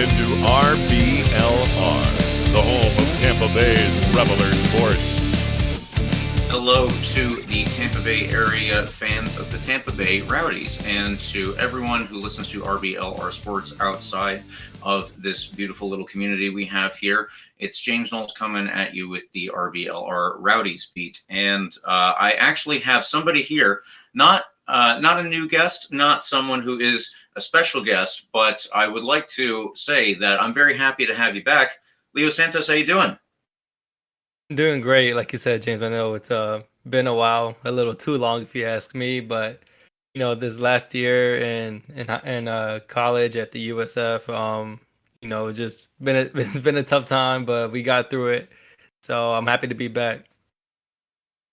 into RBLR, the home of Tampa Bay's Reveler Sports. Hello to the Tampa Bay area fans of the Tampa Bay Rowdies and to everyone who listens to RBLR Sports outside of this beautiful little community we have here. It's James Knowles coming at you with the RBLR Rowdies beat. And I actually have somebody here, not a new guest, not someone who is a special guest, but I would like to say that I'm very happy to have you back. Leo Santos, how you doing? Doing great, like you said, James. I know it's been a while, a little too long if you ask me, but this last year in college at the USF, just it's been a tough time, but we got through it. So I'm happy to be back.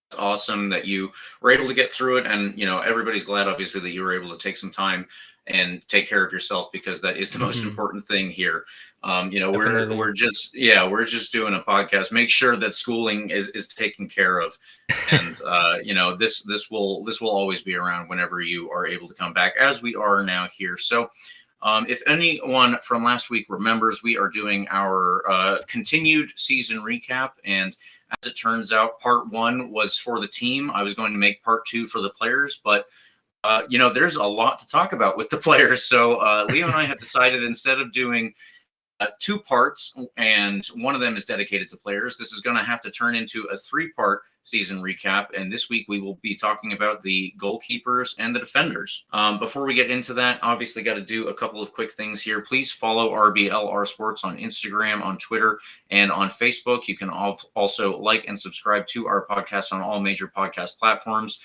It's awesome that you were able to get through it, and everybody's glad, obviously, that you were able to take some time and take care of yourself, because that is the most important thing here. We're just doing a podcast. Make sure that schooling is taken care of, and this will always be around whenever you are able to come back, as we are now here. So if anyone from last week remembers, we are doing our continued season recap, and as it turns out, part one was for the team. I was going to make part two for the players, but there's a lot to talk about with the players. So Leo and I have decided, instead of doing two parts, and one of them is dedicated to players, this is going to have to turn into a three-part season recap. And this week we will be talking about the goalkeepers and the defenders. Before we get into that, obviously got to do a couple of quick things here. Please follow RBLR Sports on Instagram, on Twitter, and on Facebook. You can also like and subscribe to our podcast on all major podcast platforms.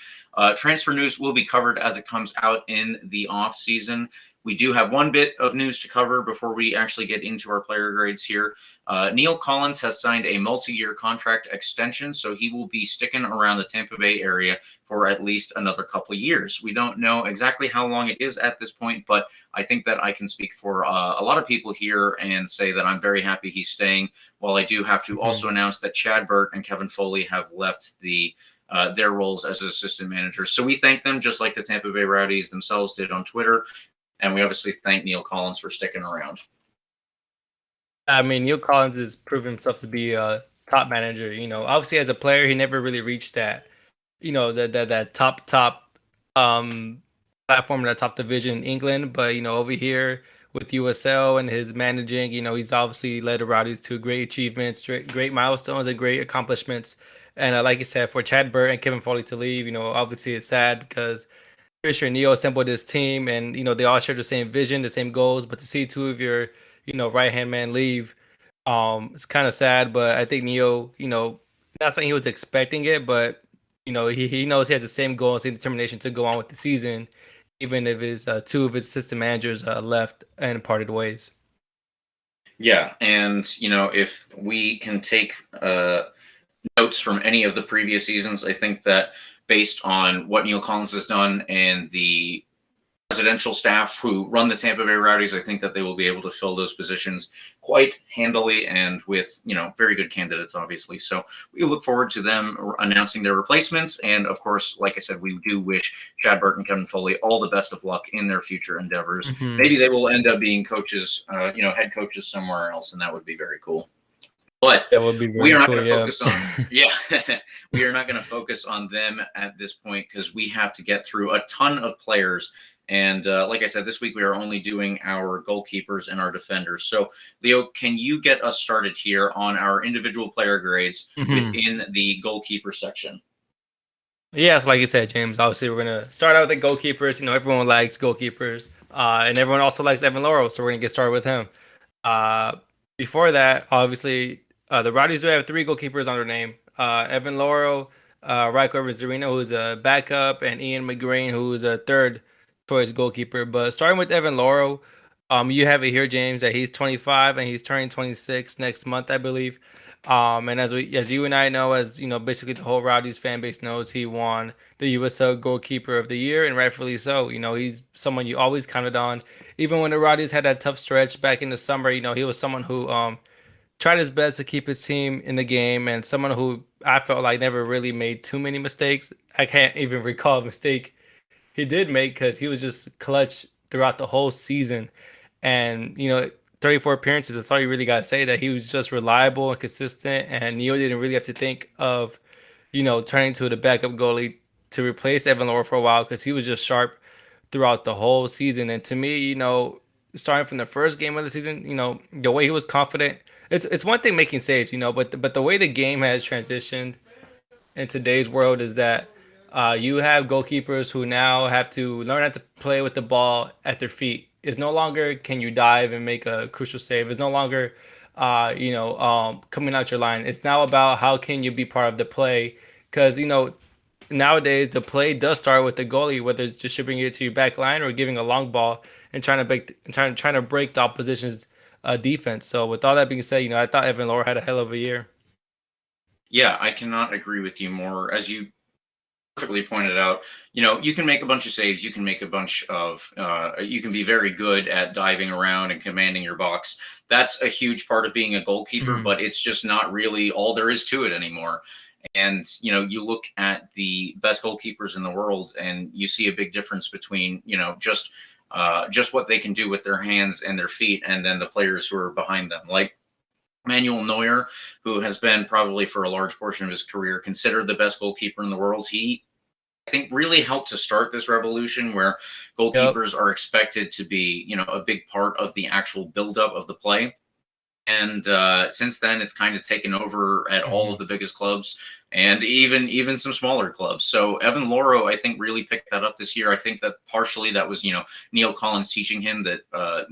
Transfer news will be covered as it comes out in the off season. We do have one bit of news to cover before we actually get into our player grades here. Neill Collins has signed a multi-year contract extension, so he will be sticking around the Tampa Bay area for at least another couple of years. We don't know exactly how long it is at this point, but I think that I can speak for a lot of people here and say that I'm very happy he's staying. While I do have to also announce that Chad Burt and Kevin Foley have left their roles as assistant managers. So we thank them, just like the Tampa Bay Rowdies themselves did on Twitter. And we obviously thank Neill Collins for sticking around. I mean, Neill Collins has proven himself to be a top manager. Obviously as a player, he never really reached that, that top platform in the top division in England. But over here with USL and his managing, he's obviously led the Rowdies to great achievements, great milestones, and great accomplishments. And like you said, for Chad Burt and Kevin Foley to leave, obviously it's sad, because pretty sure Neo assembled his team, and they all share the same vision, the same goals. But to see two of your right hand man leave, it's kind of sad. But I think Neo, not saying he was expecting it, but he knows he has the same goal and same determination to go on with the season, even if his two of his assistant managers left and parted ways. Yeah, and if we can take notes from any of the previous seasons, I think that based on what Neill Collins has done and the presidential staff who run the Tampa Bay Rowdies, I think that they will be able to fill those positions quite handily, and with very good candidates, obviously. So we look forward to them announcing their replacements. And of course, like I said, we do wish Chad Burt and Kevin Foley all the best of luck in their future endeavors. Maybe they will end up being coaches, head coaches somewhere else, and that would be very cool. But we are not going to focus on we are not going to focus on them at this point, because we have to get through a ton of players. And like I said, this week we are only doing our goalkeepers and our defenders. So Leo, can you get us started here on our individual player grades within the goalkeeper section? Yes, like you said, James, obviously we're going to start out with the goalkeepers. Everyone likes goalkeepers, and everyone also likes Evan Laurel, so we're going to get started with him. Before that, obviously, the Rowdies do have three goalkeepers on their name. Evan Laurel, Raiko Rizzarino, who's a backup, and Ian Mcgrain, who's a third choice goalkeeper. But starting with Evan Laurel, you have it here, James, that he's 25 and he's turning 26 next month, I believe. And as you and I know, as basically the whole Rowdies fan base knows, he won the USL Goalkeeper of the Year, and rightfully so. He's someone you always counted on, even when the Rowdies had that tough stretch back in the summer. He was someone who tried his best to keep his team in the game, and someone who I felt like never really made too many mistakes. I can't even recall a mistake he did make, because he was just clutch throughout the whole season. And 34 appearances. That's all you really got to say, that he was just reliable and consistent. And Neill didn't really have to think of, turning to the backup goalie to replace Evan Laurel for a while, because he was just sharp throughout the whole season. And to me, starting from the first game of the season, the way he was confident. It's one thing making saves, but the way the game has transitioned in today's world is that you have goalkeepers who now have to learn how to play with the ball at their feet. It's no longer can you dive and make a crucial save. It's no longer, coming out your line. It's now about how can you be part of the play, because nowadays the play does start with the goalie, whether it's just shipping it to your back line or giving a long ball and trying to break the opposition's defense. So with all that being said, I thought Evan Laurel had a hell of a year. Yeah, I cannot agree with you more. As you perfectly pointed out, you can make a bunch of saves. You can make a bunch of, you can be very good at diving around and commanding your box. That's a huge part of being a goalkeeper, but it's just not really all there is to it anymore. And, you look at the best goalkeepers in the world and you see a big difference between, just what they can do with their hands and their feet, and then the players who are behind them. Like Manuel Neuer, who has been probably for a large portion of his career considered the best goalkeeper in the world. He, I think, really helped to start this revolution where goalkeepers are expected to be, a big part of the actual buildup of the play. And since then, it's kind of taken over at all of the biggest clubs and even some smaller clubs. So Evan Laurel, I think, really picked that up this year. I think that partially that was, Neill Collins teaching him that,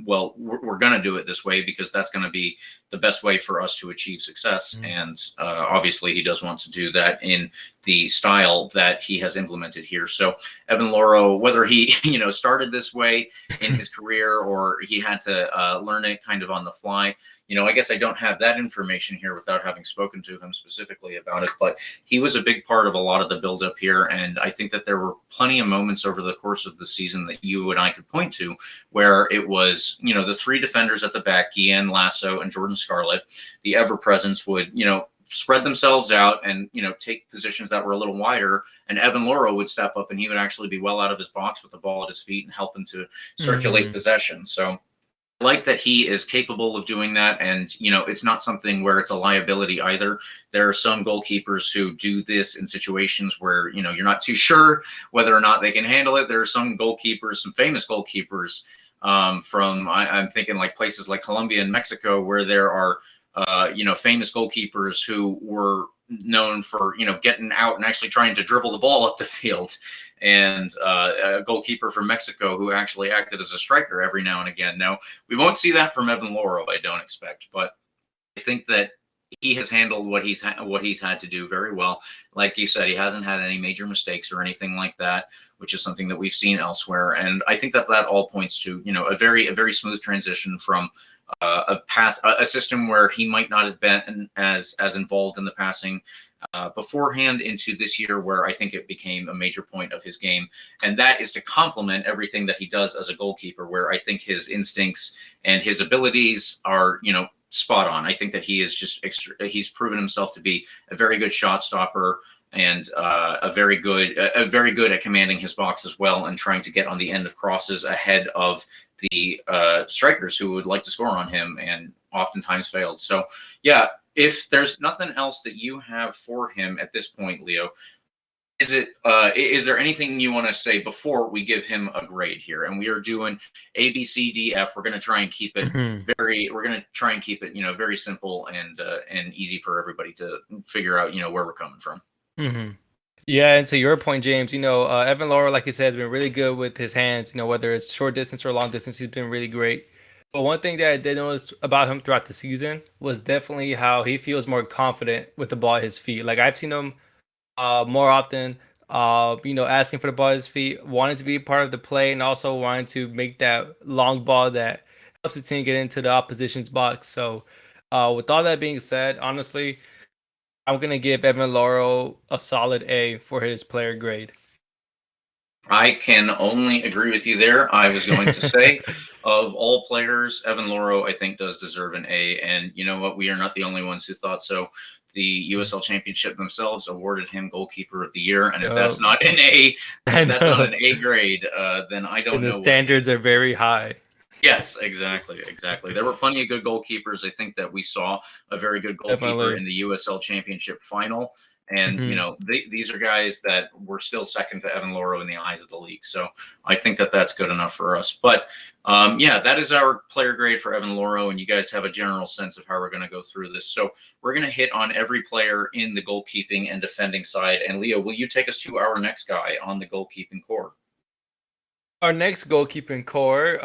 we're going to do it this way because that's going to be the best way for us to achieve success. And obviously, he does want to do that in the style that he has implemented here. So Evan Laurel, whether he, started this way in his career or he had to learn it kind of on the fly, I guess I don't have that information here without having spoken to him specifically about it, but he was a big part of a lot of the buildup here. And I think that there were plenty of moments over the course of the season that you and I could point to where it was, the three defenders at the back, Guillen, Lasso, and Jordan Scarlett, the ever-presence would, spread themselves out and, take positions that were a little wider. And Evan Laurel would step up and he would actually be well out of his box with the ball at his feet and help him to circulate possession. So I like that he is capable of doing that. And, it's not something where it's a liability either. There are some goalkeepers who do this in situations where, you're not too sure whether or not they can handle it. There are some goalkeepers, some famous goalkeepers from, I'm thinking like places like Colombia and Mexico, where there are, famous goalkeepers who were known for, getting out and actually trying to dribble the ball up the field. And a goalkeeper from Mexico who actually acted as a striker every now and again. Now, we won't see that from Evan Laurel, I don't expect, but I think that he has handled what he's had to do very well. Like you said, he hasn't had any major mistakes or anything like that, which is something that we've seen elsewhere. And I think that all points to, a very smooth transition from a system where he might not have been as involved in the passing beforehand into this year, where I think it became a major point of his game. And that is to complement everything that he does as a goalkeeper, where I think his instincts and his abilities are, spot on. I think that he is just he's proven himself to be a very good shot stopper and very good at commanding his box as well, and trying to get on the end of crosses ahead of the strikers who would like to score on him and oftentimes failed. So yeah, if there's nothing else that you have for him at this point, Leo, is there anything you want to say before we give him a grade here? And we are doing A, B, C, D, F. We're going to try and keep it very simple and easy for everybody to figure out, where we're coming from. Yeah, and to your point, James, Evan Laurel, like you said, has been really good with his hands. Whether it's short distance or long distance, he's been really great. But one thing that I did notice about him throughout the season was definitely how he feels more confident with the ball at his feet. Like I've seen him more often, asking for the ball at his feet, wanting to be part of the play, and also wanting to make that long ball that helps the team get into the opposition's box. So with all that being said, honestly, I'm going to give Evan Laurel a solid A for his player grade. I can only agree with you there. I was going to say, of all players, Evan Laurel, I think, does deserve an A. And you know what? We are not the only ones who thought so. The USL Championship themselves awarded him Goalkeeper of the Year. And if that's not an A, that's not an A grade, then I don't know. And the standards are very high. Yes, exactly. There were plenty of good goalkeepers. I think that we saw a very good goalkeeper Definitely. in the USL Championship final. And, Mhm. these are guys that were still second to Evan Laurel in the eyes of the league. So I think that that's good enough for us. But yeah, that is our player grade for Evan Laurel. And you guys have a general sense of how we're going to go through this. So we're going to hit on every player in the goalkeeping and defending side. And Leo, will you take us to our next guy on the goalkeeping core? Our next goalkeeping core,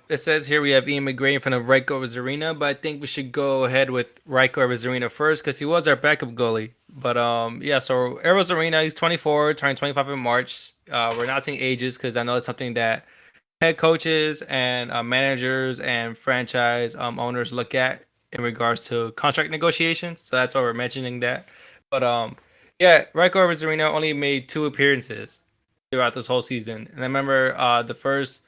it says here we have Ian Mcgrain from the Raiko Rosarina, but I think we should go ahead with Raiko Rosarina first because he was our backup goalie. But yeah, so Rosarina, he's 24, turning 25 in March. We're not seeing ages because I know it's something that head coaches and managers and franchise owners look at in regards to contract negotiations. So that's why we're mentioning that. But yeah, Raiko Rosarina only made 2 appearances throughout this whole season. And I remember the first,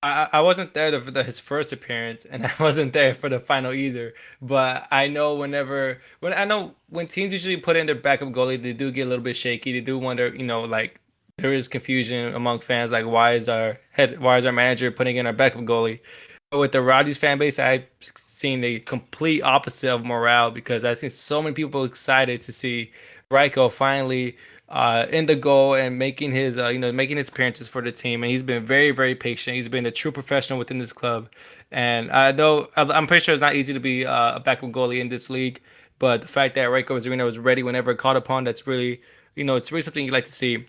I wasn't there for his first appearance, and I wasn't there for the final either. But I know when teams usually put in their backup goalie, they do get a little bit shaky. They do wonder, like there is confusion among fans, like why is our manager putting in our backup goalie? But with the Rowdies fan base, I've seen the complete opposite of morale because I've seen so many people excited to see Raiko finally in the goal and making his appearances for the team. And he's been very, very patient. He's been a true professional within this club. And I'm pretty sure it's not easy to be a backup goalie in this league. But the fact that Raiko Rosarina was ready whenever called upon, that's really, it's really something you like to see.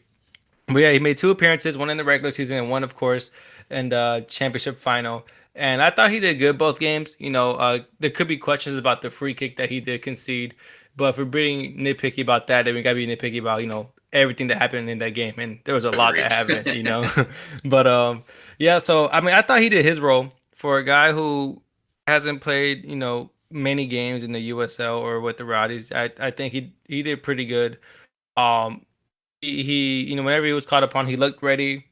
But yeah, he made 2 appearances, one in the regular season and one, of course, in the championship final. And I thought he did good both games. There could be questions about the free kick that he did concede, but if we're being nitpicky about that, then we gotta be nitpicky about everything that happened in that game. And there was a lot that Agreed. happened. But yeah. So I mean, I thought he did his role for a guy who hasn't played many games in the USL or with the Rowdies. I think he did pretty good. Um, whenever he was caught upon, he looked ready.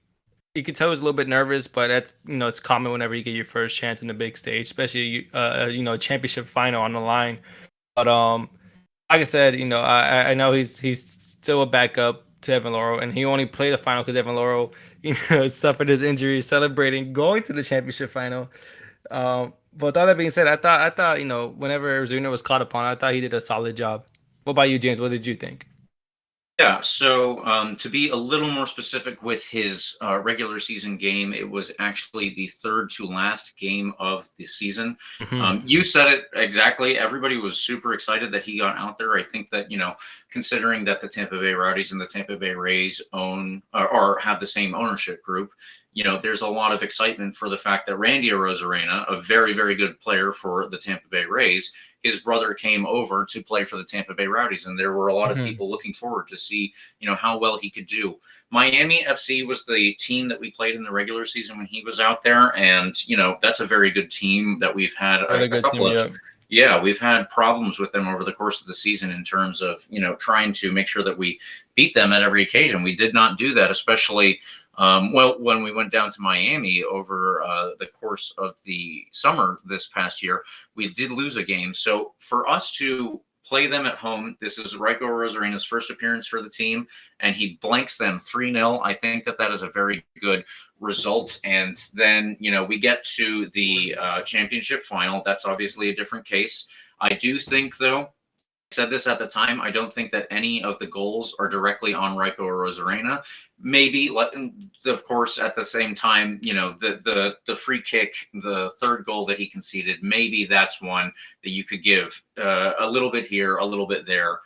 You could tell he was a little bit nervous, but that's it's common whenever you get your first chance in the big stage, especially a championship final on the line. But like I said, I know he's still a backup to Evan Laurel, and he only played the final because Evan Laurel suffered his injury, celebrating going to the championship final. But with all that being said, I thought whenever Zuna was caught upon, I thought he did a solid job. What about you, James? What did you think? Yeah, so to be a little more specific with his regular season game, it was actually the third to last game of the season. Hmm. You said it exactly. Everybody was super excited that he got out there. I think that, considering that the Tampa Bay Rowdies and the Tampa Bay Rays own or have the same ownership group, there's a lot of excitement for the fact that Randy Arozarena, a very, very good player for the Tampa Bay Rays, his brother came over to play for the Tampa Bay Rowdies, and there were a lot of Hmm. people looking forward to see, how well he could do. Miami FC was the team that we played in the regular season when he was out there, and that's a very good team that we've had Really a good team, couple of. yeah. Yeah, we've had problems with them over the course of the season in terms of, trying to make sure that we beat them at every occasion. We did not do that, especially when we went down to Miami over the course of the summer this past year. We did lose a game. So for us to play them at home, this is Raiko Rosarina's first appearance for the team, and he blanks them 3-0. I think that is a very good result. And then, we get to the championship final. That's obviously a different case. I do think, though, said this at the time, I don't think that any of the goals are directly on Raiko or Rosarena. Maybe, of course, at the same time, the free kick, the third goal that he conceded, maybe that's one that you could give a little bit here, a little bit there.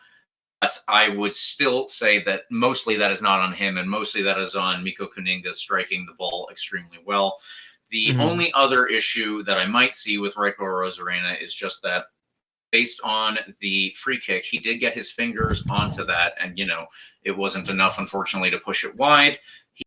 But I would still say that mostly that is not on him, and mostly that is on Miko Kuninga striking the ball extremely well. The Hmm. only other issue that I might see with Raiko Rosarena is just that based on the free kick, he did get his fingers onto that, and it wasn't enough, unfortunately, to push it wide.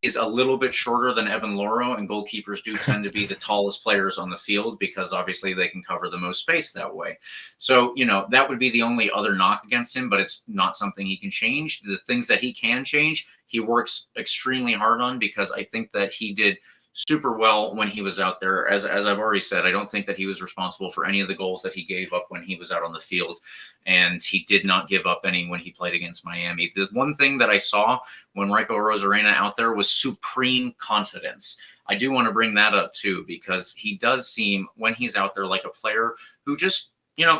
He's a little bit shorter than Evan Laurel, and goalkeepers do tend to be the tallest players on the field because obviously they can cover the most space that way. So, that would be the only other knock against him, but it's not something he can change. The things that he can change, he works extremely hard on, because I think that he did super well when he was out there. As I've already said, I don't think that he was responsible for any of the goals that he gave up when he was out on the field, and he did not give up any when he played against Miami. The one thing that I saw when Rico Rosarena out there was supreme confidence. I do want to bring that up too, because he does seem, when he's out there, like a player who just,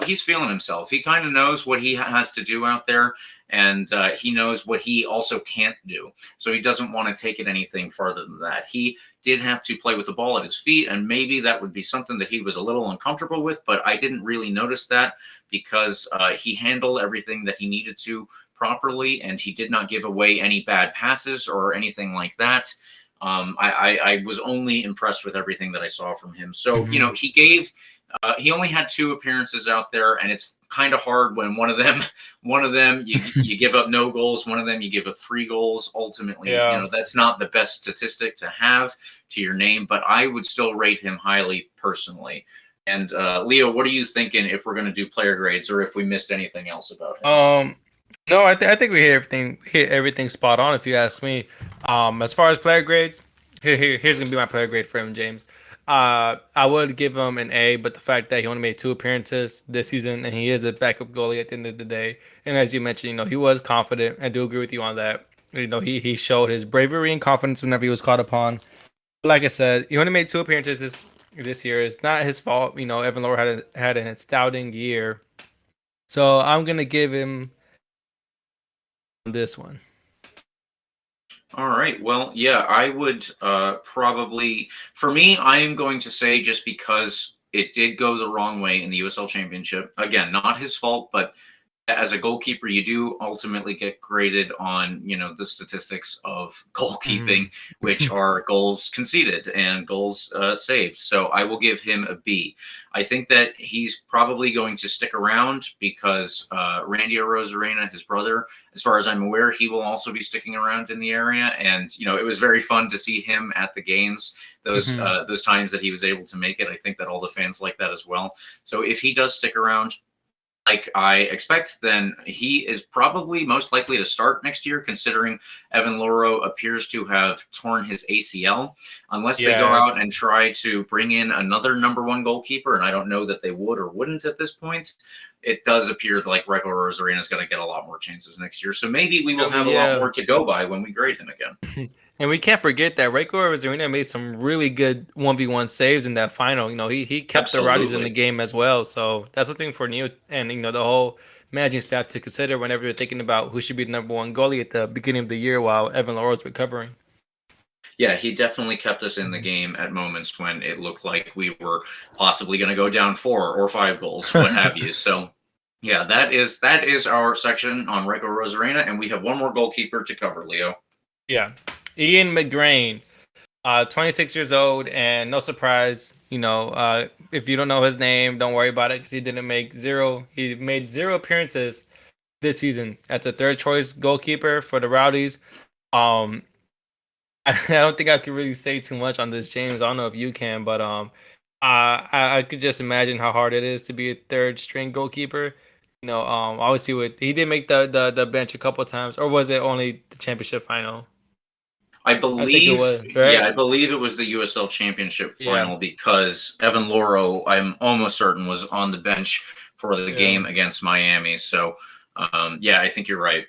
he's feeling himself. He kind of knows what he has to do out there, and he knows what he also can't do. So he doesn't want to take it anything farther than that. He did have to play with the ball at his feet, and maybe that would be something that he was a little uncomfortable with, but I didn't really notice that because he handled everything that he needed to properly, and he did not give away any bad passes or anything like that. I was only impressed with everything that I saw from him. So, he only had 2 appearances out there, and it's kind of hard when one of them you give up no goals, one of them you give up 3 goals. Ultimately, that's not the best statistic to have to your name, but I would still rate him highly personally. And Leo, what are you thinking if we're going to do player grades, or if we missed anything else about him? No, I think we hit everything spot on, if you ask me. As far as player grades, here's gonna be my player grade for him, James. I would give him an A, but the fact that he only made 2 appearances this season and he is a backup goalie at the end of the day, and as you mentioned, he was confident. I do agree with you on that. He showed his bravery and confidence whenever he was called upon. Like I said, he only made 2 appearances this year. It's not his fault. Evan Laurel had an astounding year, so I'm gonna give him this one. All right. Well, yeah, I would probably, for me, I am going to say, just because it did go the wrong way in the USL Championship. Again, not his fault, but as a goalkeeper, you do ultimately get graded on, the statistics of goalkeeping, which are goals conceded and goals saved. So I will give him a B. I think that he's probably going to stick around because Randy Rosarena, his brother, as far as I'm aware, he will also be sticking around in the area. And, it was very fun to see him at the games, those times that he was able to make it. I think that all the fans like that as well. So if he does stick around, like I expect, then he is probably most likely to start next year, considering Evan Laurel appears to have torn his ACL. Unless they go out and try to bring in another number 1 goalkeeper, and I don't know that they would or wouldn't at this point, it does appear like Rico Rosarena is going to get a lot more chances next year. So maybe we will have a lot more to go by when we grade him again. And we can't forget that Rico Rosarena made some really good 1v1 saves in that final. He kept the Rowdies in the game as well. So that's something for Neill and the whole managing staff to consider whenever they're thinking about who should be the number 1 goalie at the beginning of the year while Evan Laurel's recovering. Yeah, he definitely kept us in the game at moments when it looked like we were possibly going to go down 4 or 5 goals, what have you. So, yeah, that is our section on Rico Rosarena, and we have one more goalkeeper to cover, Leo. Yeah. Ian Mcgrain, 26 years old, and no surprise, if you don't know his name, don't worry about it because he made 0 appearances this season. That's a 3rd choice goalkeeper for the Rowdies. I don't think I could really say too much on this, James. I don't know if you can, but I could just imagine how hard it is to be a 3rd string goalkeeper. Obviously he did make the bench a couple of times, or was it only the championship final? I believe it was, right? Yeah, I believe it was the USL Championship final because Evan Laurel, I'm almost certain, was on the bench for the game against Miami. So, I think you're right.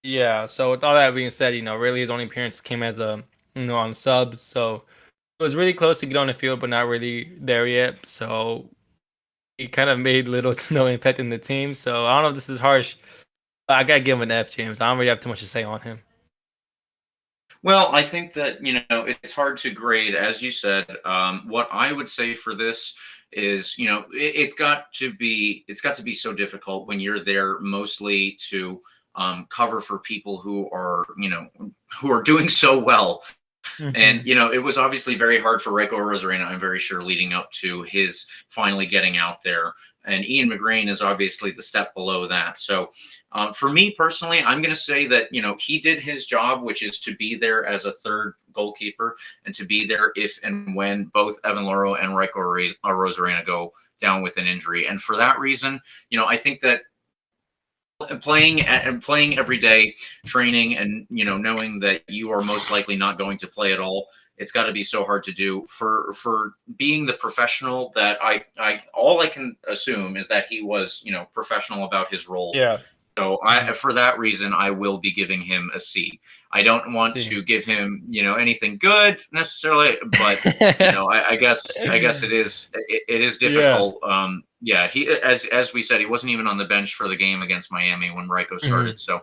Yeah. So with all that being said, really his only appearance came as on subs. So it was really close to get on the field, but not really there yet. So he kind of made little to no impact in the team. So I don't know if this is harsh, but I gotta give him an F, James. I don't really have too much to say on him. Well, I think that, it's hard to grade, as you said. What I would say for this is, it's got to be so difficult when you're there mostly to cover for people who are doing so well. And, it was obviously very hard for Rico Rosarena, I'm very sure, leading up to his finally getting out there. And Ian Mcgrain is obviously the step below that. So for me personally, I'm going to say that, he did his job, which is to be there as a 3rd goalkeeper and to be there if and when both Evan Laurel and Rico Rosarena go down with an injury. And for that reason, I think that playing every day, training, and knowing that you are most likely not going to play at all. It's got to be so hard to do for being the professional that I all I can assume is that he was professional about his role. Yeah. So for that reason, I will be giving him a C. I don't want to give him, anything good necessarily, but I guess it is difficult. Yeah, he as we said, he wasn't even on the bench for the game against Miami when Ryko started. So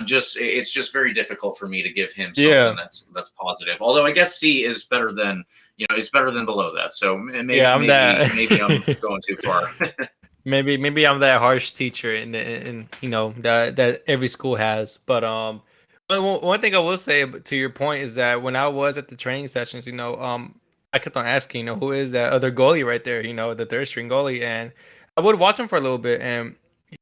it's just very difficult for me to give him something that's positive. Although I guess C is better than it's better than below that. So maybe I'm going too far. Maybe I'm that harsh teacher, and that every school has. But one thing I will say to your point is that when I was at the training sessions, I kept on asking, who is that other goalie right there? The third string goalie, and I would watch him for a little bit, and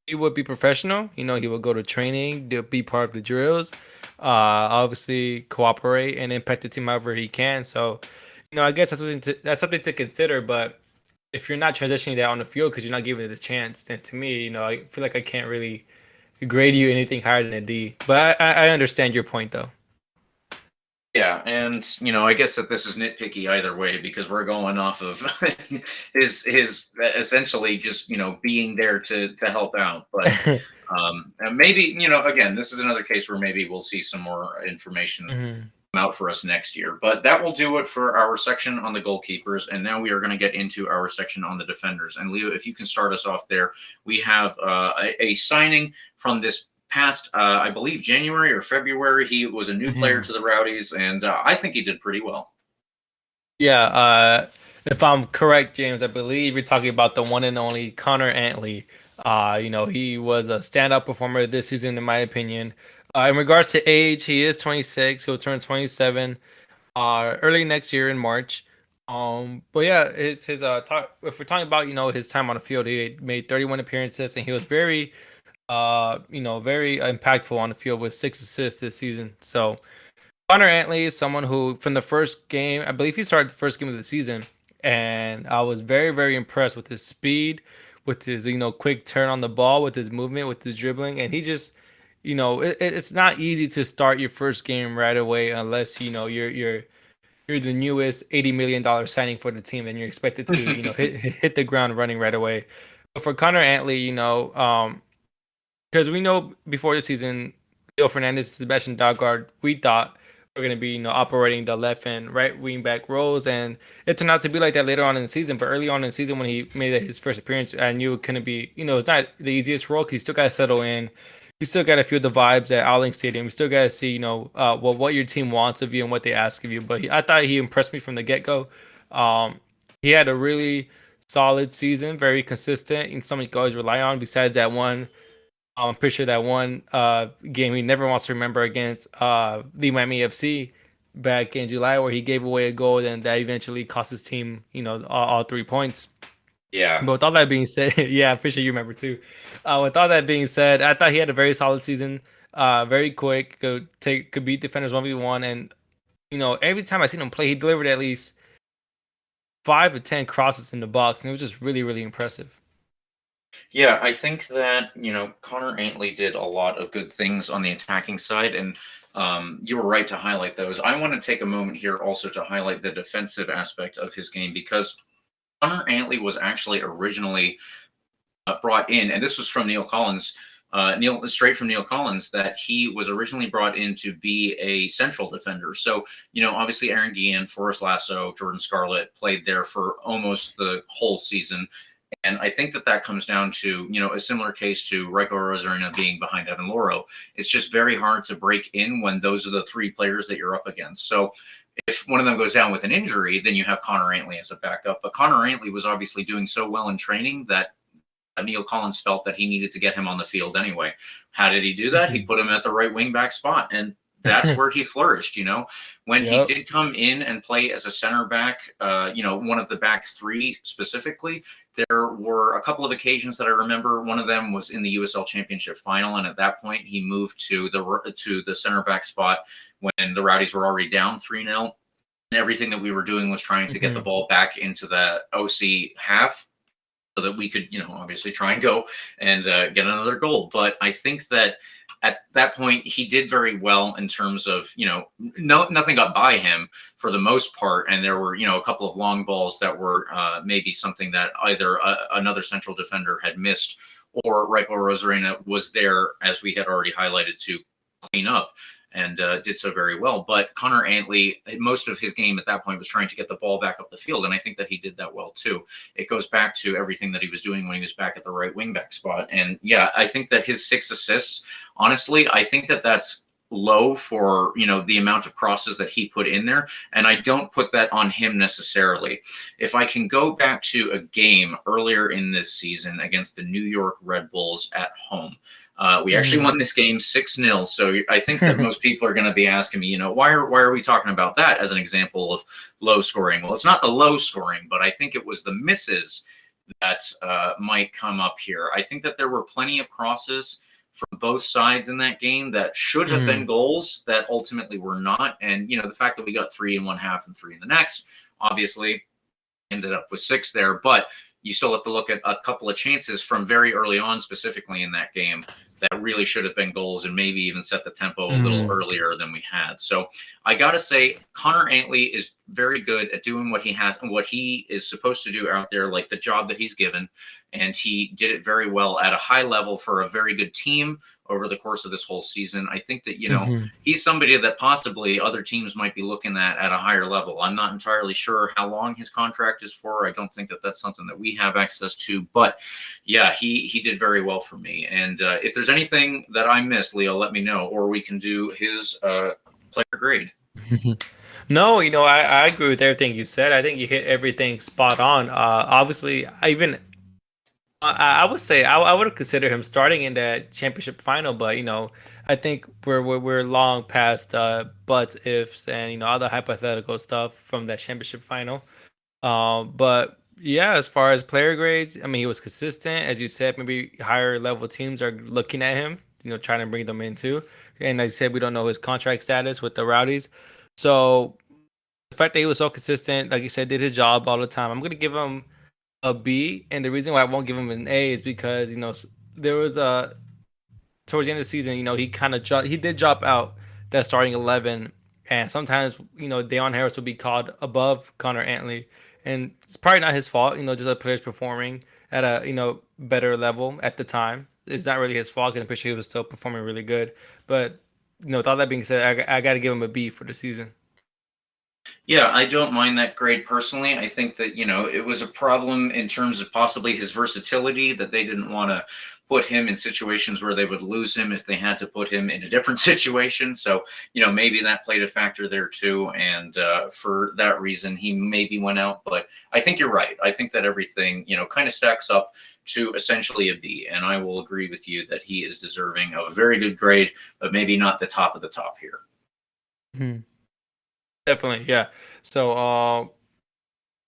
he would be professional. He would go to training, be part of the drills, obviously cooperate and impact the team however he can. So, I guess that's something to consider, but if you're not transitioning that on the field because you're not giving it a chance, then to me, I feel like I can't really grade you anything higher than a D. But I understand your point, though. Yeah, and I guess that this is nitpicky either way because we're going off of his essentially just being there to help out. But and maybe again, this is another case where maybe we'll see some more information out for us next year. But that will do it for our section on the goalkeepers. And now we are going to get into our section on the defenders. And Leo, if you can start us off there, we have a signing from this past, I believe, January or February. He was a new player to the Rowdies, and I think he did pretty well. Yeah, if I'm correct, James, I believe you're talking about the one and only Conor Antley. He was a standout performer this season, in my opinion. In regards to age, he is 26. He'll turn 27 early next year in March. But yeah, his if we're talking about his time on the field, he made 31 appearances and he was very very impactful on the field with 6 assists this season. So Conor Antley is someone who, from the first game, I believe he started the first game of the season, and I was very, very impressed with his speed, with his quick turn on the ball, with his movement, with his dribbling, and he just it's not easy to start your first game right away unless you're the newest $80 million signing for the team, and you're expected to hit the ground running right away. But for Conor Antley, because we know before the season, Leo Fernandez, Sebastian Dogard, we thought were going to be operating the left and right wing back roles, and it turned out to be like that later on in the season. But early on in the season, when he made his first appearance, I knew it couldn't be. It's not the easiest role because you still got to settle in. You still got to feel the vibes at Alling Stadium. You still got to see, what your team wants of you and what they ask of you. But I thought he impressed me from the get-go. He had a really solid season, very consistent, and something you can always rely on. Besides that one, I'm pretty sure that one game he never wants to remember against the Miami FC back in July, where he gave away a goal and that eventually cost his team, all 3 points. Yeah. But with all that being said, yeah, I'm pretty sure you remember too. With all that being said, I thought he had a very solid season. Very quick, could beat defenders 1v1, and every time I seen him play, he delivered at least 5 to 10 crosses in the box, and it was just really, really impressive. Yeah, I think that Conor Antley did a lot of good things on the attacking side, and you were right to highlight those. I want to take a moment here also to highlight the defensive aspect of his game because Conor Antley was actually originally brought in, and this was from Neill Collins, straight from Neill Collins, that he was originally brought in to be a central defender. So, obviously Aaron Guillen, Forrest Lasso, Jordan Scarlett played there for almost the whole season. And I think that comes down to, a similar case to Ryko Rosarina being behind Evan Laurel. It's just very hard to break in when those are the 3 players that you're up against. So if one of them goes down with an injury, then you have Conor Antley as a backup. But Conor Antley was obviously doing so well in training that Neill Collins felt that he needed to get him on the field anyway. How did he do that? He put him at the right wing back spot, and that's where he flourished. When he did come in and play as a center back, one of the back 3 specifically, there were a couple of occasions that I remember. One of them was in the USL Championship final, and at that point he moved to the center back spot when the Rowdies were already down 3-0. And everything that we were doing was trying to get the ball back into the OC half. so that we could, obviously try and go and get another goal. But I think that at that point he did very well in terms of, nothing got by him for the most part. And there were, a couple of long balls that were maybe something that either another central defender had missed, or Reichel Rosarena was there, as we had already highlighted, to clean up, and did so very well. But Conor Antley, most of his game at that point was trying to get the ball back up the field, and I think that he did that well too. It goes back to everything that he was doing when he was back at the right wing back spot. And yeah, I think that his 6 assists, honestly, I think that that's low for, the amount of crosses that he put in there, and I don't put that on him necessarily. If I can go back to a game earlier in this season against the New York Red Bulls at home, we actually won this game 6-0. So I think that most people are going to be asking me, why are we talking about that as an example of low scoring? Well, it's not the low scoring, but I think it was the misses that might come up here. I think that there were plenty of crosses from both sides in that game that should have been goals that ultimately were not. And, the fact that we got 3 in one half and 3 in the next, obviously ended up with 6 there. But you still have to look at a couple of chances from very early on, specifically in that game, that really should have been goals and maybe even set the tempo a little earlier than we had. So I got to say, Conor Antley is very good at doing what he has and what he is supposed to do out there, like the job that he's given. And he did it very well at a high level for a very good team over the course of this whole season. I think that, he's somebody that possibly other teams might be looking at a higher level. I'm not entirely sure how long his contract is for. I don't think that that's something that we have access to. But yeah, he did very well for me. And if there's anything that I missed, Leo, let me know, or we can do his player grade. No, I agree with everything you said. I think you hit everything spot on. Obviously, I would say I would consider him starting in that championship final, but I think we're long past buts, ifs, and all the hypothetical stuff from that championship final. But yeah, as far as player grades, I mean, he was consistent, as you said. Maybe higher level teams are looking at him, trying to bring them in too. And like I said, we don't know his contract status with the Rowdies, so the fact that he was so consistent, like you said, did his job all the time. I'm gonna give him a B, and the reason why I won't give him an A is because there was towards the end of the season, he did drop out that starting 11, and sometimes Dayon Harris will be called above Conor Antley, and it's probably not his fault. Just a player's performing at a better level at the time. It's not really his fault, because I'm pretty sure he was still performing really good. But with all that being said, I got to give him a B for the season. Yeah, I don't mind that grade personally. I think that, it was a problem in terms of possibly his versatility, that they didn't want to put him in situations where they would lose him if they had to put him in a different situation. So, maybe that played a factor there too. And for that reason, he maybe went out. But I think you're right. I think that everything, kind of stacks up to essentially a B. And I will agree with you that he is deserving of a very good grade, but maybe not the top of the top here. Definitely, yeah. So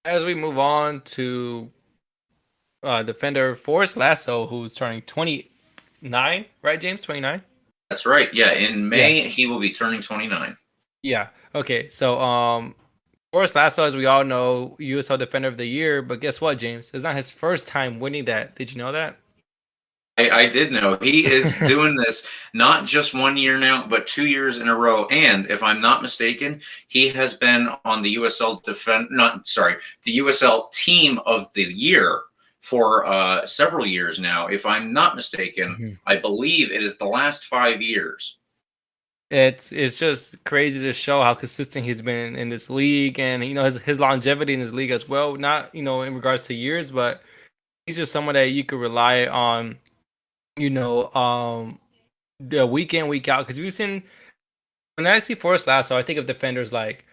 as we move on to defender Forrest Lasso, who's turning 29, right, James? 29? That's right. Yeah, in May, he will be turning 29. Yeah. Okay, so Forrest Lasso, as we all know, USL Defender of the Year, but guess what, James? It's not his first time winning that. Did you know that? I did know. He is doing this not just 1 year now, but 2 years in a row. And if I'm not mistaken, he has been on the USL the USL Team of the Year for several years now. If I'm not mistaken, I believe it is the last 5 years. It's just crazy to show how consistent he's been in this league, and his longevity in this league as well. Not in regards to years, but he's just someone that you could rely on. The week in, week out, because we've seen, when I see Forrest Lasso, I think of defenders like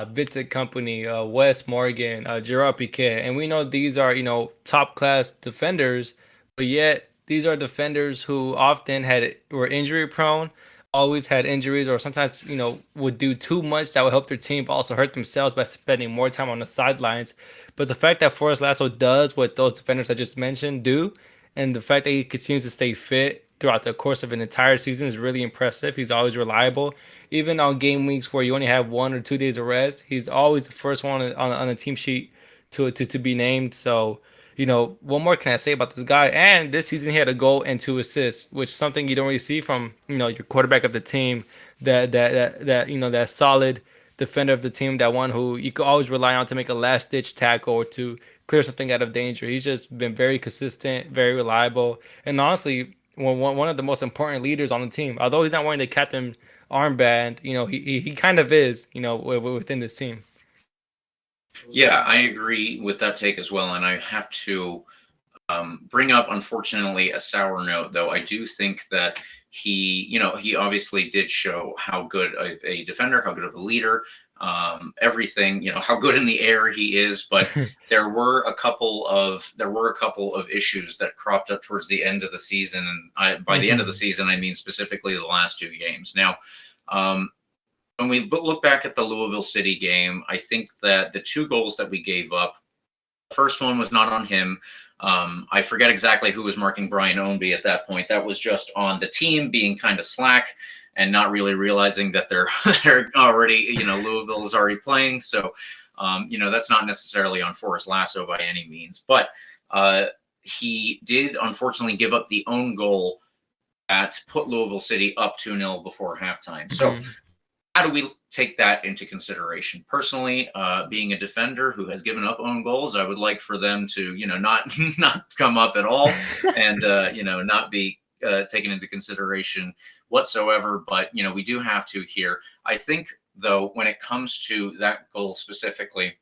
Vincent Company, Wes Morgan, Gerard Piquet, and we know these are top class defenders, but yet these are defenders who often were injury prone, always had injuries, or sometimes would do too much that would help their team but also hurt themselves by spending more time on the sidelines. But the fact that Forrest Lasso does what those defenders I just mentioned do, and the fact that he continues to stay fit throughout the course of an entire season is really impressive. He's always reliable. Even on game weeks where you only have 1 or 2 days of rest, he's always the first one on the team sheet to be named. So what more can I say about this guy? And this season he had a goal and 2 assists, which is something you don't really see from your quarterback of the team. That solid defender of the team, that one who you could always rely on to make a last ditch tackle or to clear something out of danger. He's just been very consistent, very reliable, and honestly, one of the most important leaders on the team. Although he's not wearing the captain armband, he kind of is, within this team. Yeah, I agree with that take as well. And I have to bring up, unfortunately, a sour note, though. I do think that he obviously did show how good of a defender, how good of a leader, everything, how good in the air he is. But there were a couple of issues that cropped up towards the end of the season. And by the end of the season, I mean specifically the last 2 games. Now, when we look back at the Louisville City game, I think that the 2 goals that we gave up, the first one was not on him. I forget exactly who was marking Brian Ownby at that point. That was just on the team being kind of slack and not really realizing that they're already, Louisville is already playing. So, that's not necessarily on Forrest Lasso by any means. But he did, unfortunately, give up the own goal that put Louisville City up 2-0 before halftime. So, how do we take that into consideration? Personally, being a defender who has given up own goals, I would like for them to, not come up at all and, not be taken into consideration whatsoever. But, we do have to here. I think, though, when it comes to that goal specifically,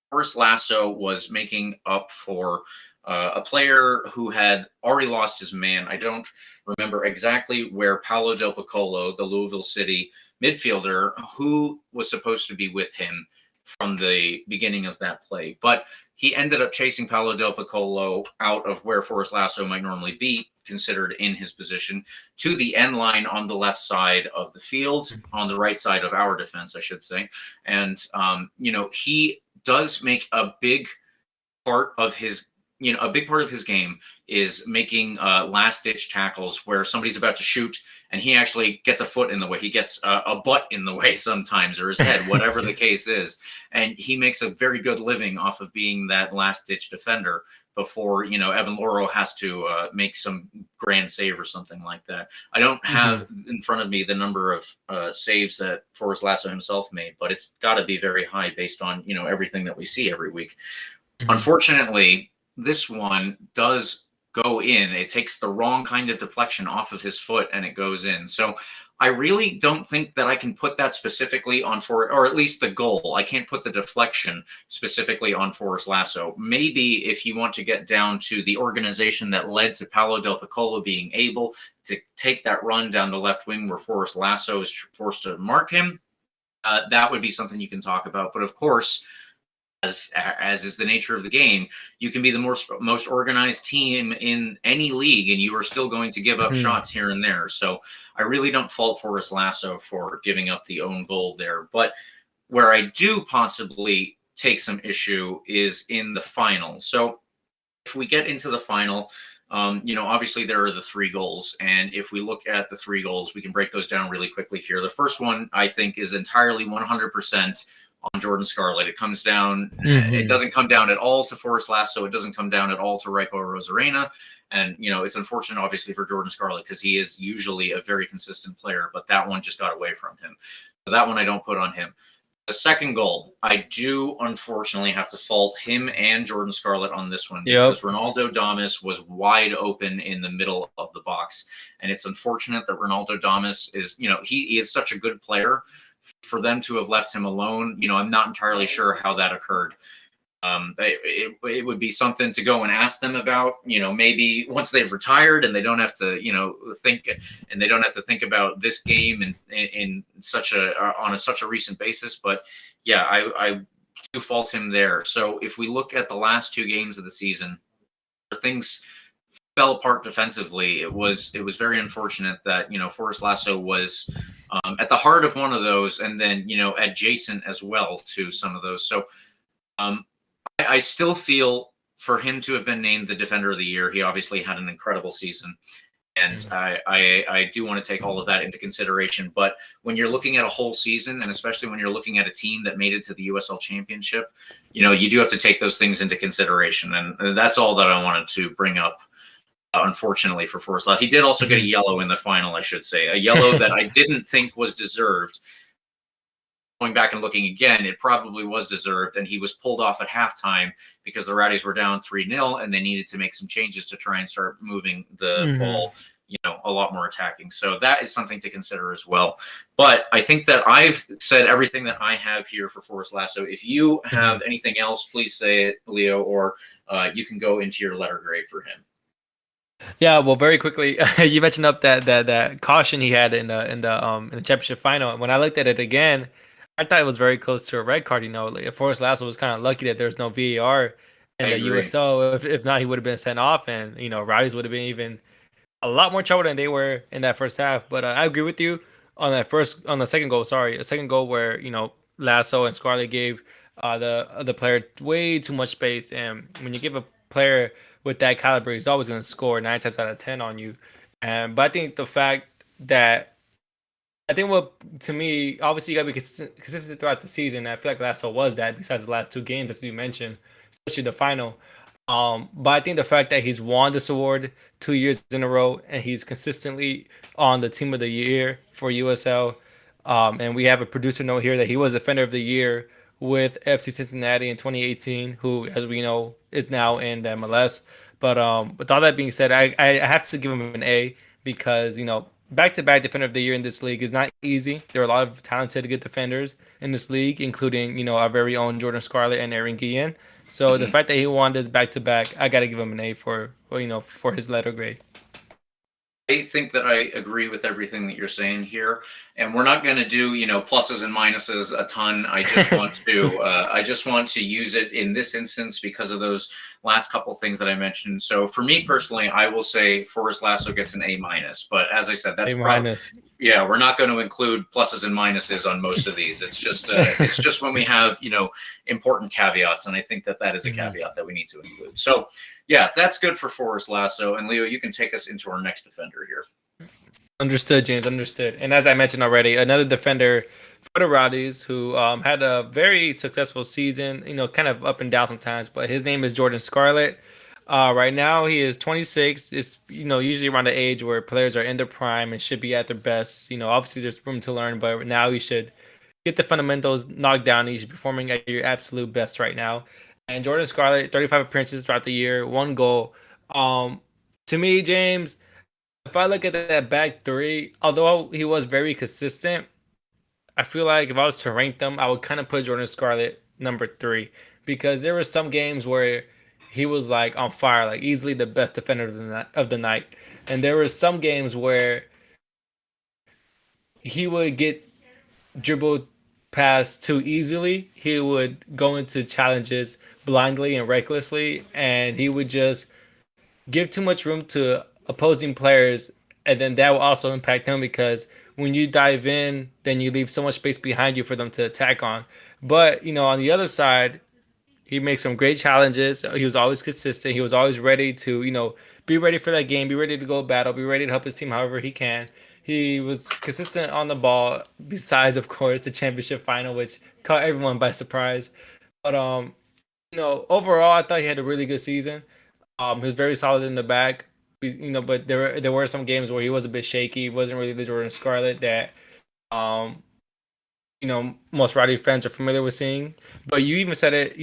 Forrest Lasso was making up for a player who had already lost his man. I don't remember exactly where Paolo Del Piccolo, the Louisville City midfielder, who was supposed to be with him from the beginning of that play. But he ended up chasing Paolo Del Piccolo out of where Forrest Lasso might normally be considered in his position to the end line on the left side of the field, on the right side of our defense, I should say. And, he does make a big part of his game is making last-ditch tackles where somebody's about to shoot and he actually gets a foot in the way. He gets a butt in the way sometimes, or his head, whatever the case is. And he makes a very good living off of being that last-ditch defender before, Evan Laurel has to make some grand save or something like that. I don't have in front of me the number of saves that Forrest Lasso himself made, but it's got to be very high based on, everything that we see every week. Unfortunately, this one does go in. It takes the wrong kind of deflection off of his foot and it goes in. So I really don't think that I can put that specifically on or at least the goal. I can't put the deflection specifically on Forrest Lasso. Maybe if you want to get down to the organization that led to Paolo Del Piccolo being able to take that run down the left wing where Forrest Lasso is forced to mark him, that would be something you can talk about. But of course, as is the nature of the game, you can be the most organized team in any league, and you are still going to give up shots here and there. So I really don't fault Forrest Lasso for giving up the own goal there. But where I do possibly take some issue is in the final. So if we get into the final, obviously there are the 3 goals. And if we look at the 3 goals, we can break those down really quickly here. The first one, I think, is entirely 100% on Jordan Scarlett. It comes down, it doesn't come down at all to Forrest Lasso. It doesn't come down at all to Rico Rosarena. And, it's unfortunate, obviously, for Jordan Scarlett because he is usually a very consistent player, but that one just got away from him. So that one I don't put on him. The second goal, I do unfortunately have to fault him and Jordan Scarlett on this one because Ronaldo Damas was wide open in the middle of the box. And it's unfortunate that Ronaldo Damas is, he is such a good player. For them to have left him alone, I'm not entirely sure how that occurred. It would be something to go and ask them about, maybe once they've retired and they don't have to, think about this game in such a recent basis. But yeah, I do fault him there. So if we look at the last 2 games of the season, things fell apart defensively. It was very unfortunate that Forrest Lasso was at the heart of one of those, and then adjacent as well to some of those. So I still feel for him to have been named the Defender of the Year, he obviously had an incredible season, And I do want to take all of that into consideration. But when you're looking at a whole season, and especially when you're looking at a team that made it to the USL Championship, you do have to take those things into consideration. And that's all that I wanted to bring up. Unfortunately for Forrest Lassow, he did also get a yellow in the final, I should say, a yellow that I didn't think was deserved. Going back and looking again, it probably was deserved, and he was pulled off at halftime because the Rowdies were down 3-0, and they needed to make some changes to try and start moving the ball, a lot more attacking. So that is something to consider as well. But I think that I've said everything that I have here for Forrest Lassow. If you have anything else, please say it, Leo, or you can go into your letter grade for him. Yeah, well, very quickly, you mentioned up that caution he had in the championship final. When I looked at it again, I thought it was very close to a red card. Forrest Lassow was kind of lucky that there's no VAR in the USO. If not, he would have been sent off, and Rowdies would have been even a lot more trouble than they were in that first half. But I agree with you on the second goal. Sorry, a second goal where Lassow and Scarlett gave the player way too much space, and when you give a player with that caliber, he's always going to score 9 times out of 10 on you. But I think the fact that to me, obviously you got to be consistent throughout the season. I feel like Lassow was that, besides the last 2 games, as you mentioned, especially the final. But I think the fact that he's won this award 2 years in a row, and he's consistently on the team of the year for USL. And we have a producer note here that he was Defender of the Year with FC Cincinnati in 2018, who, as we know, is now in the MLS. But with all that being said, I have to give him an A because, back-to-back Defender of the Year in this league is not easy. There are a lot of talented, good defenders in this league, including, our very own Jordan Scarlett and Aaron Guillen. So the fact that he won this back-to-back, I got to give him an A for his letter grade. I think that I agree with everything that you're saying here, and we're not going to do pluses and minuses a ton. I just want to use it in this instance because of those last couple things that I mentioned. So for me personally, I will say Forrest Lassow gets an A-. But as I said, that's probably, we're not going to include pluses and minuses on most of these. It's just when we have important caveats, and I think that is a caveat that we need to include. So yeah, that's good for Forrest Lassow. And Leo, you can take us into our next defender here. Understood, James. Understood. And as I mentioned already, another defender for the Rowdies who had a very successful season, kind of up and down sometimes, but his name is Jordan Scarlett. Right now, he is 26. It's, usually around the age where players are in their prime and should be at their best. Obviously there's room to learn, but now he should get the fundamentals knocked down. He should be performing at your absolute best right now. And Jordan Scarlett, 35 appearances throughout the year, 1 goal. To me, James, if I look at that back 3, although he was very consistent, I feel like if I was to rank them, I would kind of put Jordan Scarlett number 3 because there were some games where he was like on fire, like easily the best defender of the night. And there were some games where he would get dribbled past too easily. He would go into challenges blindly and recklessly, and he would just give too much room to opposing players, and then that will also impact him because when you dive in, then you leave so much space behind you for them to attack on. But, on the other side, he makes some great challenges. He was always consistent. He was always ready to, be ready for that game, be ready to go battle, be ready to help his team however he can. He was consistent on the ball, besides, of course, the championship final, which caught everyone by surprise. But, overall, I thought he had a really good season. He was very solid in the back, but there were some games where he was a bit shaky. He wasn't really the Jordan Scarlett that, most Rowdy fans are familiar with seeing. But you even said it,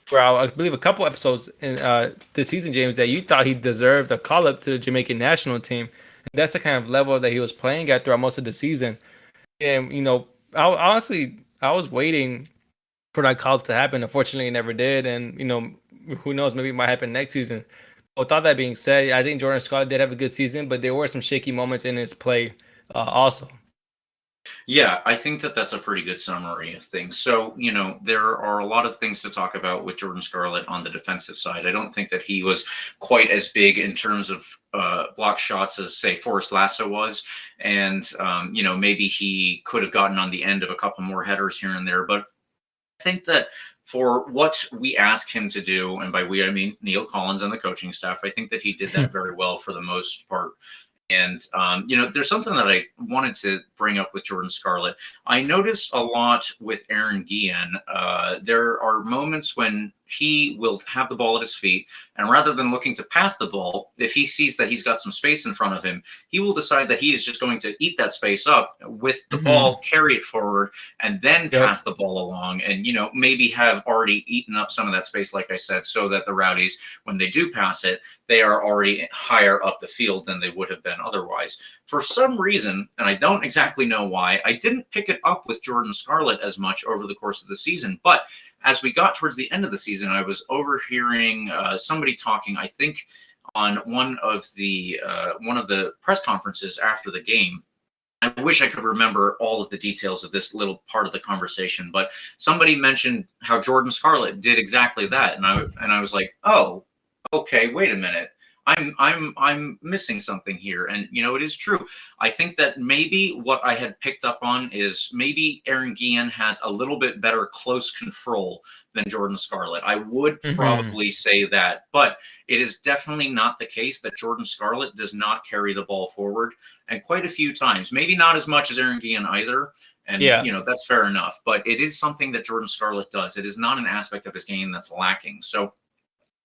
throughout, I believe, a couple episodes in this season, James, that you thought he deserved a call-up to the Jamaican national team. And that's the kind of level that he was playing at throughout most of the season. And, I was waiting for that call-up to happen. Unfortunately, it never did. And, who knows, maybe it might happen next season. But with all that being said, I think Jordan Scarlett did have a good season, but there were some shaky moments in his play also. Yeah, I think that's a pretty good summary of things. So, there are a lot of things to talk about with Jordan Scarlett on the defensive side. I don't think that he was quite as big in terms of block shots as, say, Forrest Lassow was. And, maybe he could have gotten on the end of a couple more headers here and there. But think that for what we asked him to do, and by we I mean Neill Collins and the coaching staff, I think that he did that very well for the most part. And there's something that I wanted to bring up with Jordan Scarlett. I noticed a lot with Aaron Guillen. There are moments when he will have the ball at his feet, and rather than looking to pass the ball, if he sees that he's got some space in front of him, he will decide that he is just going to eat that space up with the ball, carry it forward, and then pass the ball along, and maybe have already eaten up some of that space, like I said, so that the Rowdies, when they do pass it, they are already higher up the field than they would have been otherwise. For some reason, and I don't exactly know why, I didn't pick it up with Jordan Scarlett as much over the course of the season, but as we got towards the end of the season, I was overhearing somebody talking, I think, on one of the press conferences after the game. I wish I could remember all of the details of this little part of the conversation, but somebody mentioned how Jordan Scarlett did exactly that, and I was like, oh, okay, wait a minute. I'm missing something here. And it is true. I think that maybe what I had picked up on is maybe Aaron Guillen has a little bit better close control than Jordan Scarlett. I would probably say that, but it is definitely not the case that Jordan Scarlett does not carry the ball forward, and quite a few times, maybe not as much as Aaron Guillen either. And, that's fair enough, but it is something that Jordan Scarlett does. It is not an aspect of his game that's lacking. So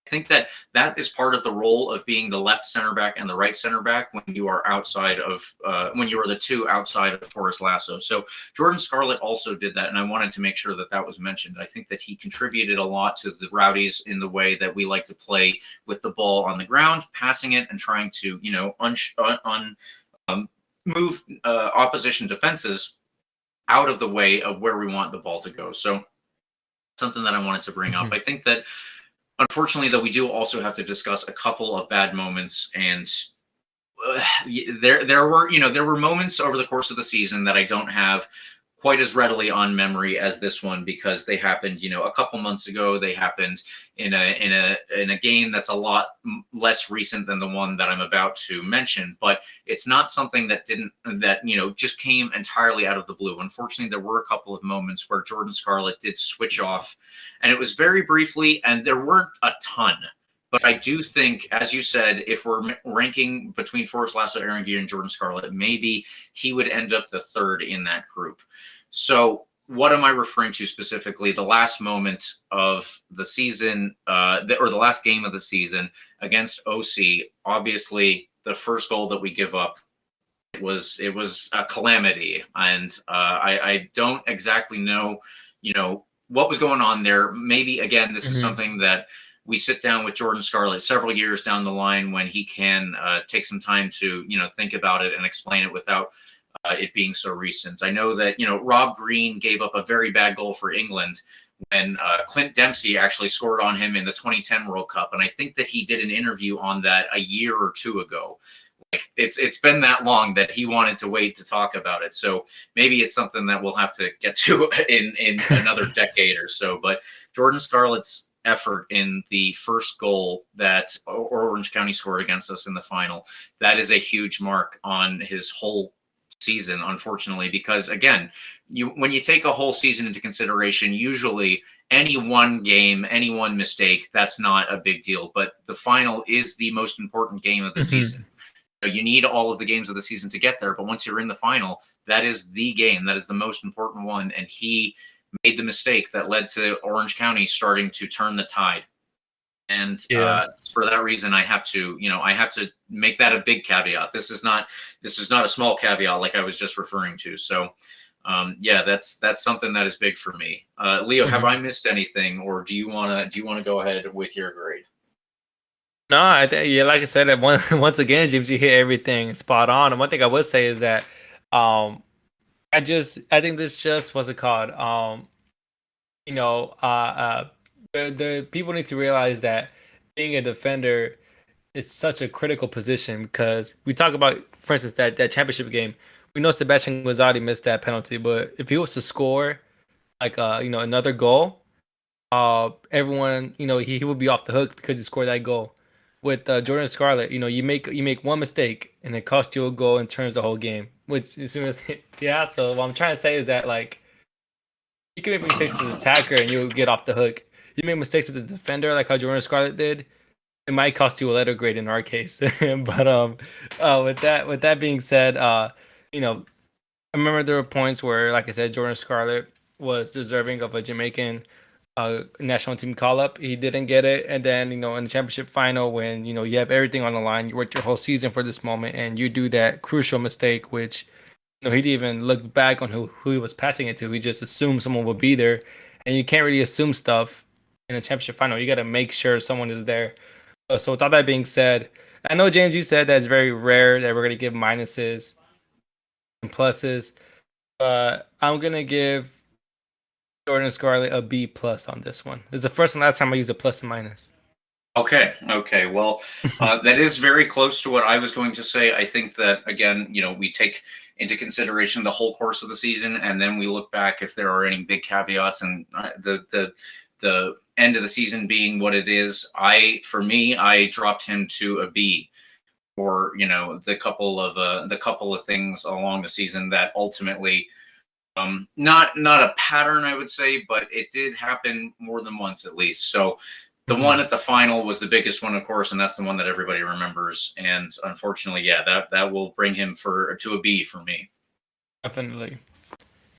I think that is part of the role of being the left center back and the right center back when you are outside of when you are the two outside of Forrest Lasso. So Jordan Scarlett also did that, and I wanted to make sure that that was mentioned. I think that he contributed a lot to the Rowdies in the way that we like to play with the ball on the ground, passing it and trying to move opposition defenses out of the way of where we want the ball to go. So something that I wanted to bring up. I think that unfortunately, though, we do also have to discuss a couple of bad moments, and there were moments over the course of the season that I don't have quite as readily on memory as this one, because they happened, a couple months ago. They happened in a game that's a lot less recent than the one that I'm about to mention. But it's not something that just came entirely out of the blue. Unfortunately, there were a couple of moments where Jordan Scarlett did switch off, and it was very briefly, and there weren't a ton. But I do think, as you said, if we're ranking between Forrest Lasso, Aaron Guillen, and Jordan Scarlett, maybe he would end up the third in that group. So what am I referring to specifically? The last moment of the season, or the last game of the season against OC, obviously the first goal that we give up, it was a calamity. And I don't exactly know, what was going on there. Maybe, again, this is something that we sit down with Jordan Scarlett several years down the line when he can take some time to, think about it and explain it without it being so recent. I know that, Rob Green gave up a very bad goal for England when Clint Dempsey actually scored on him in the 2010 World Cup. And I think that he did an interview on that a year or two ago. Like it's been that long that he wanted to wait to talk about it. So maybe it's something that we'll have to get to in another decade or so. But Jordan Scarlett's effort in the first goal that Orange County scored against us in the final, that is a huge mark on his whole season, unfortunately, because again, when you take a whole season into consideration, usually any one game, any one mistake, that's not a big deal. But the final is the most important game of the season. You need all of the games of the season to get there, but once you're in the final, that is the game. That is the most important one, and he made the mistake that led to Orange County starting to turn the tide. And for that reason, I have to make that a big caveat. This is not a small caveat like I was just referring to. So, that's something that is big for me. Leo, have I missed anything, or do you want to go ahead with your grade? No, like I said, once again, James, you hit everything spot on. And one thing I would say is that, I think this just what's it called? The people need to realize that being a defender is such a critical position, because we talk about, for instance, that championship game. We know Sebastian Guazzati missed that penalty, but if he was to score another goal, everyone, he would be off the hook because he scored that goal. With Jordan Scarlett, you make one mistake and it costs you a goal and turns the whole game. Which as soon as so what I'm trying to say is that, like, you can make mistakes as an attacker and you'll get off the hook. You make mistakes as a defender, like how Jordan Scarlett did, it might cost you a letter grade in our case. But with that being said, you know, I remember there were points where, like I said, Jordan Scarlett was deserving of a Jamaican national team call up. He didn't get it, and then in the championship final, when you have everything on the line, you worked your whole season for this moment, and you do that crucial mistake, which he didn't even look back on who he was passing it to. He just assumed someone would be there, and you can't really assume stuff in a championship final. You got to make sure someone is there. So with all that being said, I know James, you said that it's very rare that we're gonna give minuses and pluses. I'm gonna give Jordan Scarlett a B plus on this one. This is the first and last time I use a plus and minus. Okay. Well, that is very close to what I was going to say. I think that, again, we take into consideration the whole course of the season, and then we look back if there are any big caveats, and the end of the season being what it is. For me, I dropped him to a B for, the couple of things along the season that ultimately, not a pattern, I would say, but it did happen more than once at least. So the one at the final was the biggest one, of course, and that's the one that everybody remembers. And unfortunately, yeah, that will bring him to a B for me. Definitely.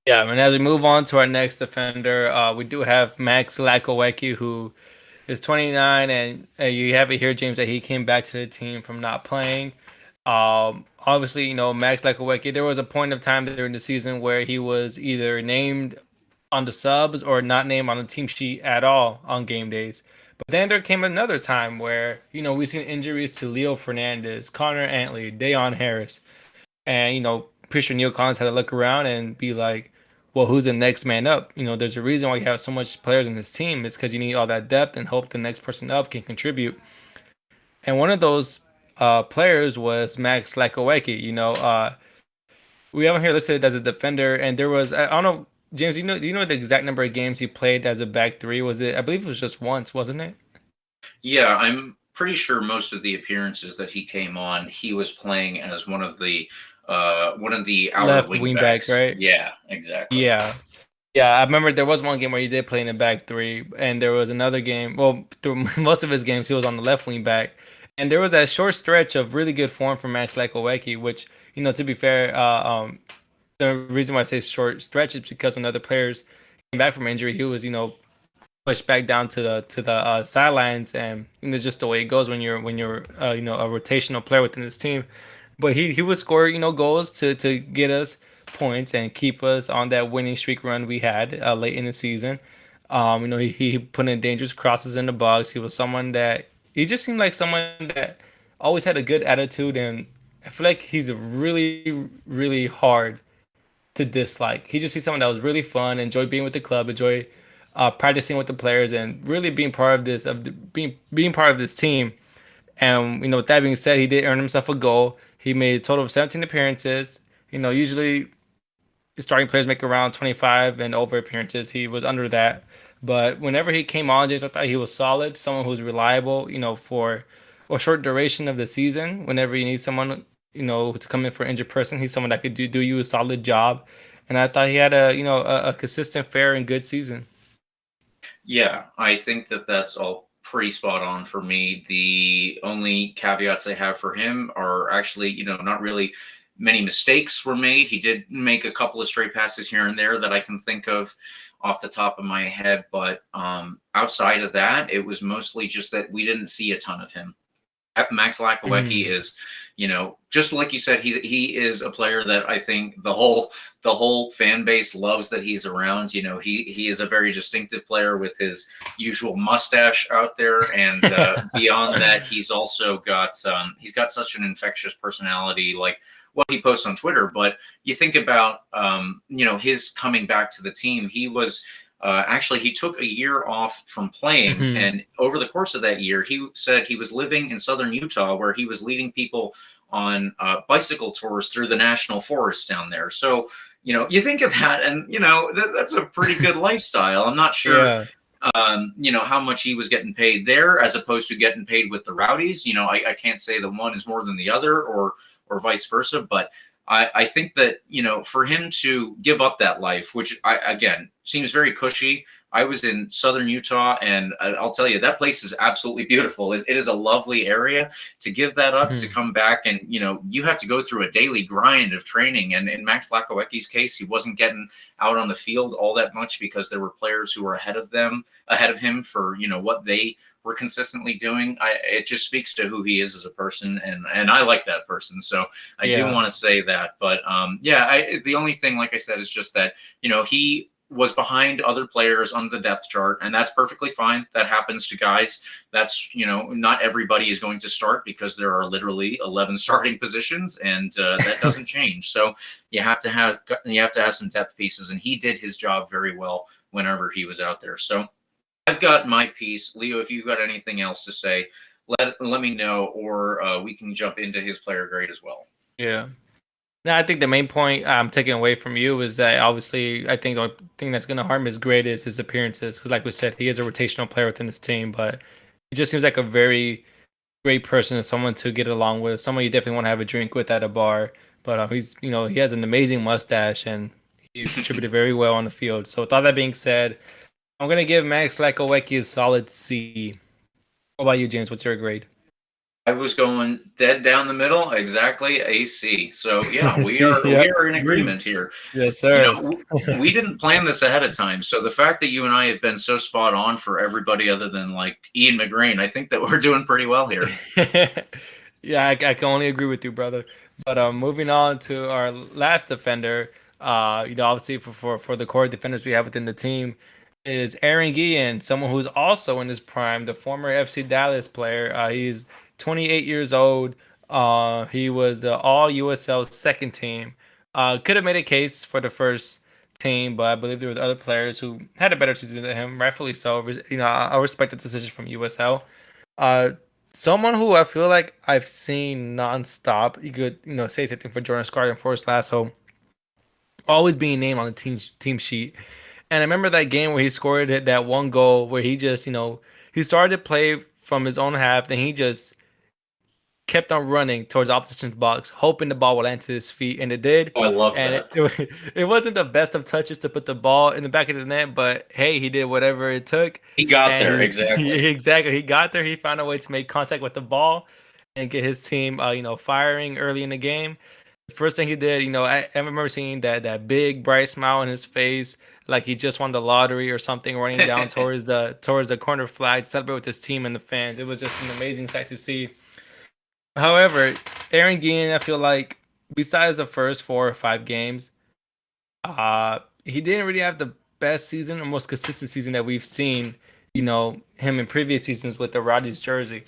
Yeah, and as we move on to our next offender, we do have Max Lackawecki, who is 29, and you have it here, James, that he came back to the team from not playing. Obviously, Max Lackawecki, there was a point of time during the season where he was either named on the subs or not named on the team sheet at all on game days. But then there came another time where, we've seen injuries to Leo Fernandez, Conor Antley, Dayon Harris, and, pretty sure Neill Collins had to look around and be like, well, who's the next man up? There's a reason why you have so much players in this team. It's because you need all that depth and hope the next person up can contribute. And one of those players was Max Lackawecki. We have him here listed as a defender, and there was, I don't know, James, do you know the exact number of games he played as a back three? Was it? I believe it was just once, wasn't it? Yeah, I'm pretty sure most of the appearances that he came on, he was playing as one of the outer Left wing back, right? Yeah, exactly. Yeah. I remember there was one game where he did play in the back three, and there was another game. Well, through most of his games, he was on the left wing back, and there was that short stretch of really good form for Max Lackawecki, which, to be fair, the reason why I say short stretch is because when other players came back from injury, he was, pushed back down to the sidelines, and just the way it goes when you're a rotational player within this team. But he would score goals to get us points and keep us on that winning streak run we had late in the season. He put in dangerous crosses in the box. He was someone that he just seemed like someone that always had a good attitude, and I feel like he's really, really hard to dislike. He just sees someone that was really fun, enjoy being with the club, enjoy practicing with the players, and really being part of being part of this team. And with that being said, he did earn himself a goal. He made a total of 17 appearances. Usually starting players make around 25 and over appearances. He was under that. But whenever he came on, James, I thought he was solid, someone who's reliable, for a short duration of the season. Whenever you need someone, to come in for an injured person, he's someone that could do you a solid job. And I thought he had a consistent, fair, and good season. Yeah, I think that's all pretty spot on for me. The only caveats I have for him are actually, not really many mistakes were made. He did make a couple of straight passes here and there that I can think of off the top of my head. But outside of that, it was mostly just that we didn't see a ton of him. Max Lackawecki is, just like you said, he is a player that I think the whole fan base loves that he's around. He is a very distinctive player with his usual mustache out there, and beyond that, he's also got such an infectious personality, like what he posts on Twitter. But you think about his coming back to the team, he was. Actually, he took a year off from playing, and over the course of that year, he said he was living in southern Utah, where he was leading people on bicycle tours through the national forest down there. So, you think of that, and that's a pretty good lifestyle. I'm not sure, how much he was getting paid there, as opposed to getting paid with the Rowdies. I can't say that one is more than the other, or vice versa, but I think that, for him to give up that life, which again, seems very cushy. I was in southern Utah, and I'll tell you, that place is absolutely beautiful. It is a lovely area. To give that up, to come back, and you have to go through a daily grind of training. And in Max Lackawecki's case, he wasn't getting out on the field all that much because there were players who were ahead of him for what they were consistently doing. It just speaks to who he is as a person, and I like that person. So I do want to say that. But the only thing, like I said, is just that he was behind other players on the depth chart, and that's perfectly fine. That happens to guys. That's not everybody is going to start, because there are literally 11 starting positions, and that doesn't change. So you have to have some depth pieces, and he did his job very well whenever he was out there. So I've got my piece. Leo, if you've got anything else to say, let me know, or we can jump into his player grade as well. Yeah. No, I think the main point I'm taking away from you is that obviously I think the only thing that's going to harm his grade is his appearances. Because like we said, he is a rotational player within this team, but he just seems like a very great person, someone to get along with, someone you definitely want to have a drink with at a bar. But he's, he has an amazing mustache, and he contributed very well on the field. So with all that being said, I'm going to give Max Lackawecki a solid C. What about you, James? What's your grade? I was going dead down the middle, exactly a C. So yeah, we C, are yep. we are in agreement here. Yes, sir. We didn't plan this ahead of time, so the fact that you and I have been so spot on for everybody other than like Ian Mcgrain, I think that we're doing pretty well here. Yeah, I can only agree with you, brother. But moving on to our last defender, obviously for the core defenders we have within the team is Aaron Guillen, someone who's also in his prime, the former FC Dallas player. He's 28 years old. He was the All USL second team. Could have made a case for the first team, but I believe there were other players who had a better season than him, rightfully so. I respect the decision from USL. Someone who I feel like I've seen nonstop. You could say something for Jordan Scarlett and Forrest Lasso, always being named on the team sheet. And I remember that game where he scored that one goal where he just he started to play from his own half, then he just kept on running towards the opposition's box, hoping the ball would land to his feet, and it did. Oh, I love and that. It wasn't the best of touches to put the ball in the back of the net, but hey, he did whatever it took. He got there, exactly. Exactly, he got there. He found a way to make contact with the ball and get his team, firing early in the game. The first thing he did, I remember seeing that big bright smile on his face, like he just won the lottery or something, running down towards the corner flag to celebrate with his team and the fans. It was just an amazing sight to see. However, Aaron Guillen, I feel like besides the first 4 or 5 games, he didn't really have the best season or most consistent season that we've seen, him in previous seasons with the Rowdies jersey.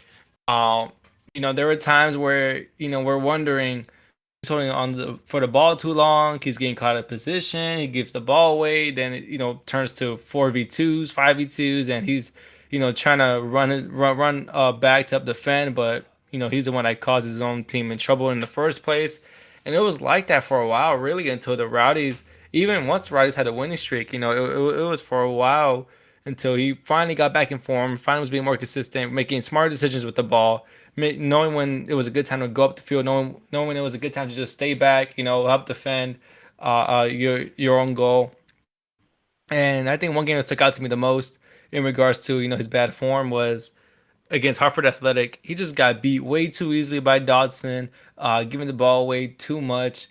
There were times where, we're wondering, he's holding on for the ball too long, he's getting caught out of position, he gives the ball away, then it turns to 4v2s, 5v2s, and he's, trying to run back to up defend, but he's the one that caused his own team in trouble in the first place. And it was like that for a while, really, until the Rowdies, even once the Rowdies had a winning streak, it was for a while until he finally got back in form, finally was being more consistent, making smart decisions with the ball, knowing when it was a good time to go up the field, knowing when it was a good time to just stay back, help defend your own goal. And I think one game that stuck out to me the most in regards to, his bad form was against Hartford Athletic. He just got beat way too easily by Dodson, giving the ball away too much.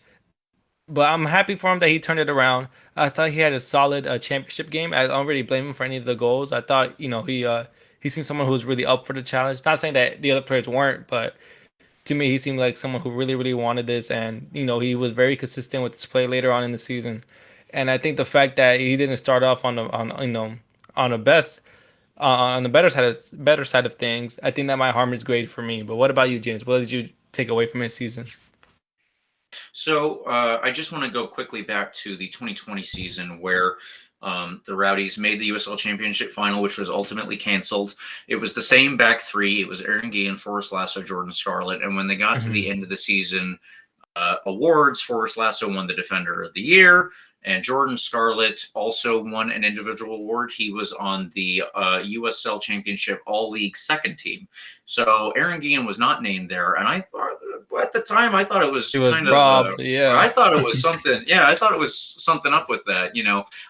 But I'm happy for him that he turned it around. I thought he had a solid championship game. I don't really blame him for any of the goals. I thought, he seemed someone who was really up for the challenge. Not saying that the other players weren't, but to me, he seemed like someone who really, really wanted this. And, he was very consistent with his play later on in the season. And I think the fact that he didn't start off on the better side of things, I think that might harm his grade for me. But what about you, James? What did you take away from his season? So I just want to go quickly back to the 2020 season where the Rowdies made the USL Championship final, which was ultimately canceled. It was the same back three. It was Aaron Guillen, Forrest Lasso, Jordan Scarlett. And when they got to the end of the season awards, Forrest Lasso won the Defender of the Year, and Jordan Scarlett also won an individual award. He was on the USL Championship All-League second team. So Aaron Guillen was not named there. And I thought, at the time, I thought it was kind of, robbed. Yeah. I thought it was something. Yeah, I thought it was something up with that.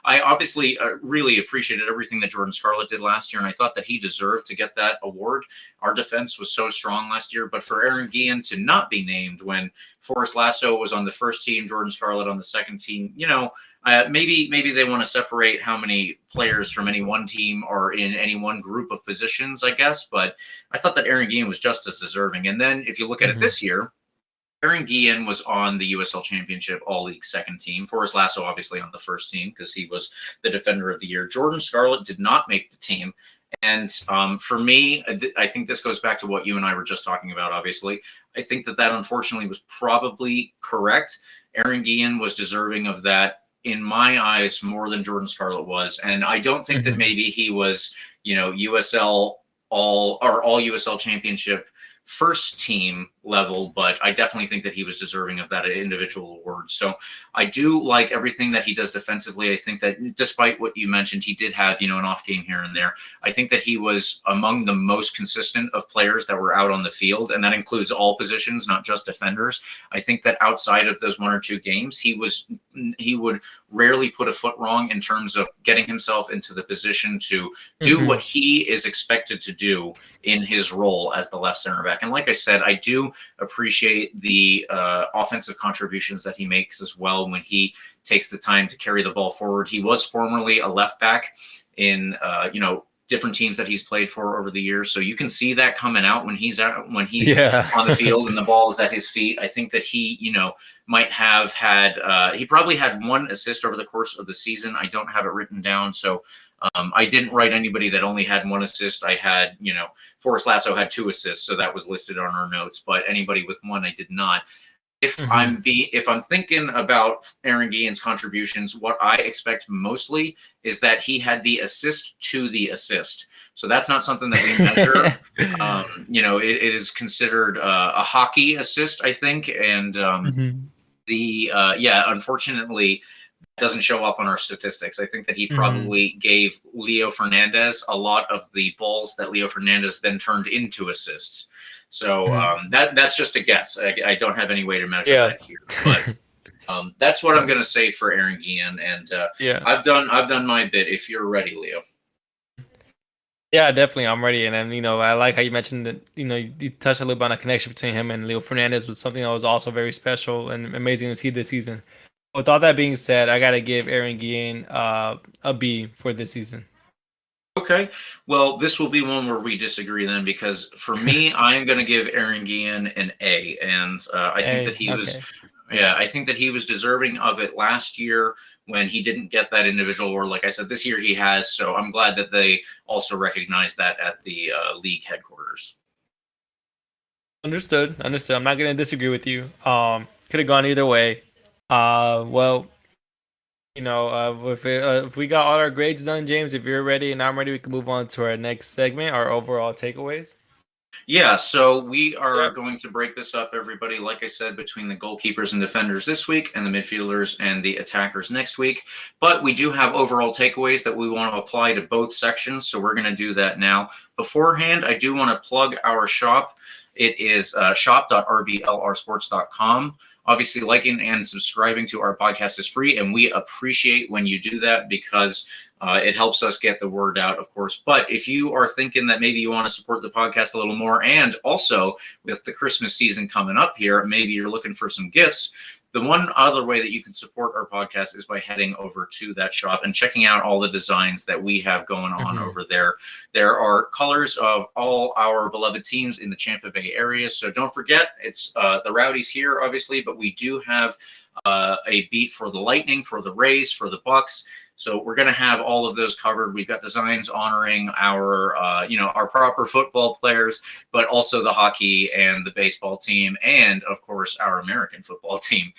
I obviously really appreciated everything that Jordan Scarlett did last year, and I thought that he deserved to get that award. Our defense was so strong last year, but for Aaron Guillen to not be named when Forrest Lasso was on the first team, Jordan Scarlett on the second team, maybe they want to separate how many players from any one team or in any one group of positions, I guess. But I thought that Aaron Guillen was just as deserving. And then if you look at it this year, Aaron Guillen was on the USL Championship All-League second team. Forrest Lasso obviously on the first team because he was the Defender of the Year. Jordan Scarlett did not make the team. And for me, I think this goes back to what you and I were just talking about, obviously. I think that unfortunately was probably correct. Aaron Guillen was deserving of that, in my eyes, more than Jordan Scarlett was. And I don't think that maybe he was, USL all USL Championship first team level, but I definitely think that he was deserving of that individual award. So I do like everything that he does defensively. I think that despite what you mentioned, he did have, an off game here and there. I think that he was among the most consistent of players that were out on the field, and that includes all positions, not just defenders. I think that outside of those one or two games, he would rarely put a foot wrong in terms of getting himself into the position to do what he is expected to do in his role as the left center back. And like I said, I do appreciate the offensive contributions that he makes as well when he takes the time to carry the ball forward. He was formerly a left back in, different teams that he's played for over the years. So you can see that coming out when he's on the field and the ball is at his feet. I think that he, might have had, he probably had one assist over the course of the season. I don't have it written down. So I didn't write anybody that only had one assist. I had, Forrest Lasso had 2 assists. So that was listed on our notes, but anybody with one, I did not. If I'm thinking about Aaron Guillen's contributions, what I expect mostly is that he had the assist to the assist. So that's not something that we measure. It is considered a hockey assist, I think. And unfortunately, it doesn't show up on our statistics. I think that he probably gave Leo Fernandez a lot of the balls that Leo Fernandez then turned into assists. So that's just a guess. I don't have any way to measure that here, but that's what I'm going to say for Aaron Guillen. And I've done my bit. If you're ready, Leo. Yeah, definitely, I'm ready. And then I like how you mentioned that you touched a little bit on a connection between him and Leo Fernandez, was something that was also very special and amazing to see this season. With all that being said, I got to give Aaron Guillen a B for this season. Okay, well, this will be one where we disagree then, because for me, I'm going to give Aaron Guillen an A, and I think that he was, I think that he was deserving of it last year when he didn't get that individual award. Like I said, this year he has, so I'm glad that they also recognize that at the league headquarters. Understood. I'm not going to disagree with you. Could have gone either way. If we got all our grades done, James, if you're ready and I'm ready, we can move on to our next segment, our overall takeaways. Yeah, so we are going to break this up, everybody, like I said, between the goalkeepers and defenders this week and the midfielders and the attackers next week. But we do have overall takeaways that we want to apply to both sections, so we're going to do that now. Beforehand, I do want to plug our shop. It is shop.rblrsports.com. Obviously, liking and subscribing to our podcast is free, and we appreciate when you do that because it helps us get the word out, of course. But if you are thinking that maybe you want to support the podcast a little more, and also with the Christmas season coming up here, maybe you're looking for some gifts, the one other way that you can support our podcast is by heading over to that shop and checking out all the designs that we have going on over there. There are colors of all our beloved teams in the Tampa Bay area. So don't forget, it's the Rowdies here, obviously, but we do have a beat for the Lightning, for the Rays, for the Bucks. So we're going to have all of those covered. We've got designs honoring our, our proper football players, but also the hockey and the baseball team, and of course our American football team.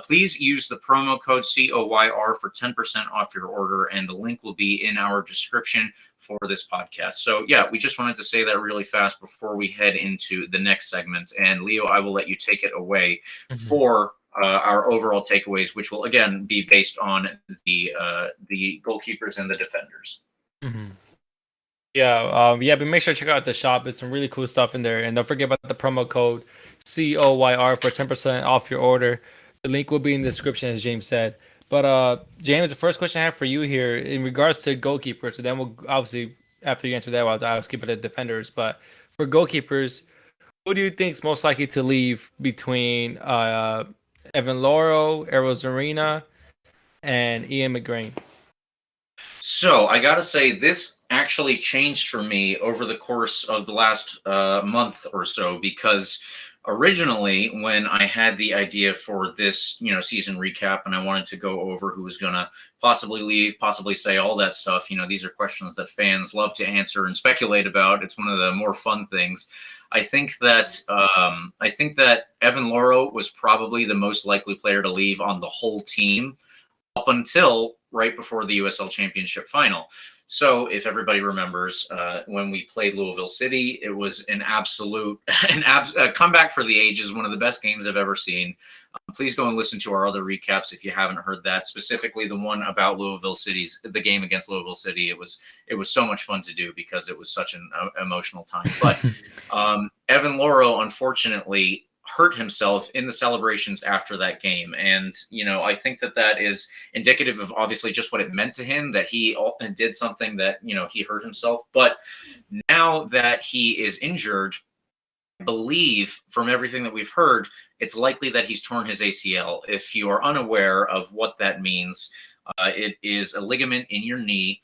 Please use the promo code COYR for 10% off your order, and the link will be in our description for this podcast. So we just wanted to say that really fast before we head into the next segment. And Leo, I will let you take it away for our overall takeaways, which will again be based on the goalkeepers and the defenders. But make sure to check out the shop. It's some really cool stuff in there, and don't forget about the promo code COYR for 10% off your order. The link will be in the description, as James said. But James, the first question I have for you here in regards to goalkeepers. So then we'll obviously, after you answer that, I'll skip it to defenders. But for goalkeepers, who do you think is most likely to leave between Evan Laurel, Eros Arena, and Ian Mcgrain? So I got to say, this actually changed for me over the course of the last month or so, because originally when I had the idea for this, season recap, and I wanted to go over who was going to possibly leave, possibly stay, all that stuff, these are questions that fans love to answer and speculate about. It's one of the more fun things. I think that Evan Laurel was probably the most likely player to leave on the whole team up until right before the USL Championship final. So if everybody remembers, when we played Louisville City, it was an absolute comeback for the ages, one of the best games I've ever seen. Please go and listen to our other recaps if you haven't heard that, specifically the one about the game against Louisville City. It was so much fun to do because it was such an emotional time. But Evan Laurel, unfortunately, hurt himself in the celebrations after that game. And, I think that is indicative of obviously just what it meant to him, that he did something that, he hurt himself. But now that he is injured, I believe from everything that we've heard, it's likely that he's torn his ACL. If you are unaware of what that means, it is a ligament in your knee,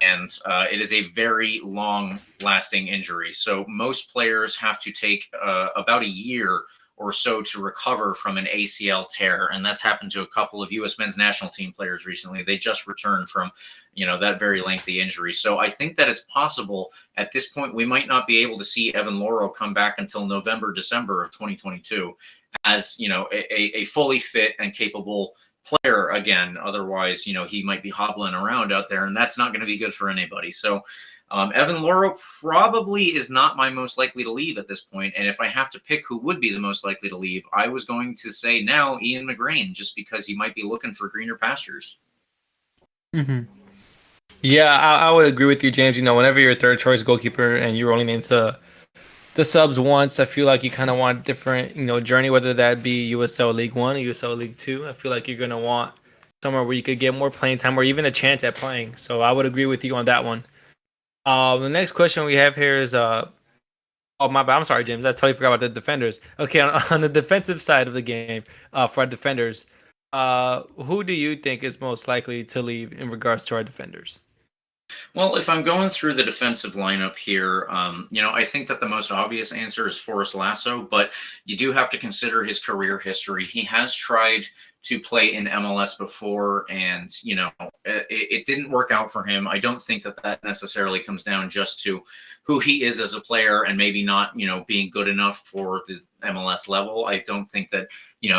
and it is a very long-lasting injury. So most players have to take about a year or so to recover from an ACL tear, and that's happened to a couple of U.S. men's national team players recently. They just returned from, that very lengthy injury. So I think that it's possible at this point we might not be able to see Evan Laurel come back until November, December of 2022 as, a fully fit and capable player again. Otherwise, he might be hobbling around out there, and that's not going to be good for anybody. So Evan Laurel probably is not my most likely to leave at this point. And if I have to pick who would be the most likely to leave, I was going to say now Ian Mcgrain, just because he might be looking for greener pastures. Mm-hmm. Yeah, I would agree with you, James. Whenever you're a third choice goalkeeper and you're only named to the subs once, I feel like you kind of want a different, journey, whether that be USL League 1 or USL League 2. I feel like you're going to want somewhere where you could get more playing time or even a chance at playing. So I would agree with you on that one. The next question we have here is oh my bad, I'm sorry, James. I totally forgot about the defenders. Okay, on the defensive side of the game, for our defenders, who do you think is most likely to leave in regards to our defenders? Well, if I'm going through the defensive lineup here, I think that the most obvious answer is Forrest Lasso, but you do have to consider his career history. He has tried to play in MLS before, and, it didn't work out for him. I don't think that necessarily comes down just to who he is as a player and maybe not, being good enough for the MLS level. I don't think that,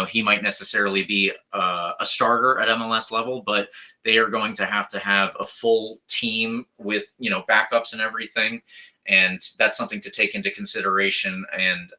he might necessarily be a starter at MLS level, but they are going to have a full team with, backups and everything. And that's something to take into consideration. And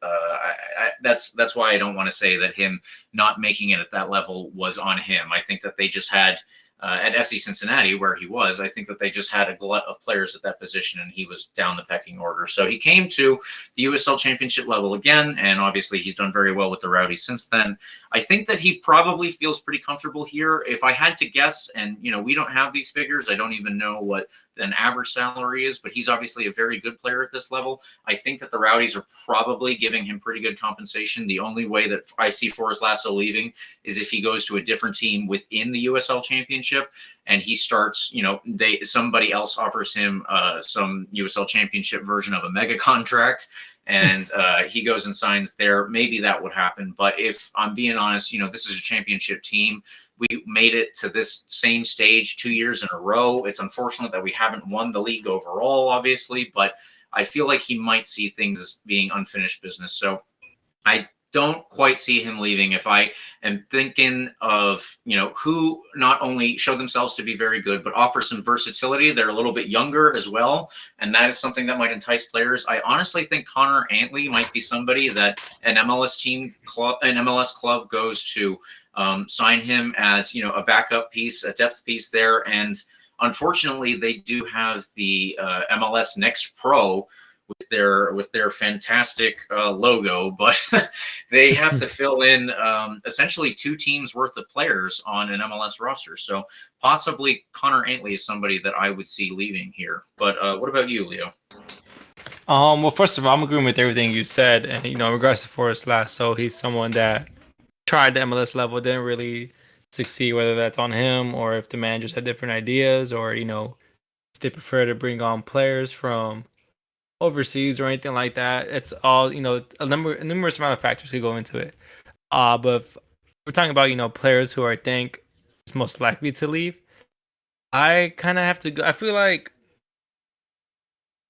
that's why I don't want to say that him not making it at that level was on him. I think that they just had, at FC Cincinnati, where he was, I think that they just had a glut of players at that position, and he was down the pecking order. So he came to the USL Championship level again, and obviously he's done very well with the Rowdies since then. I think that he probably feels pretty comfortable here. If I had to guess, and, we don't have these figures, I don't even know what an average salary is, but he's obviously a very good player at this level. I think that the Rowdies are probably giving him pretty good compensation. The only way that I see Forrest Lasso leaving is if he goes to a different team within the USL Championship and he starts, somebody else offers him some USL Championship version of a mega contract, and he goes and signs there. Maybe that would happen. But if I'm being honest, this is a championship team. We made it to this same stage 2 years in a row. It's unfortunate that we haven't won the league overall, obviously, but I feel like he might see things as being unfinished business. So I don't quite see him leaving. If I am thinking of, who not only show themselves to be very good, but offer some versatility. They're a little bit younger as well, and that is something that might entice players. I honestly think Conor Antley might be somebody that an MLS club goes to sign him as, a backup piece, a depth piece there. And unfortunately, they do have the MLS Next Pro, with their fantastic logo, but they have to fill in essentially 2 teams worth of players on an MLS roster. So possibly Conor Antley is somebody that I would see leaving here. But what about you, Leo? Well, first of all, I'm agreeing with everything you said, and in regards to Forrest Lasso, he's someone that tried the MLS level, didn't really succeed. Whether that's on him or if the managers had different ideas, or if they prefer to bring on players from overseas or anything like that. It's all a numerous amount of factors could go into it. But if we're talking about players who I think is most likely to leave, I kind of have to go. I feel like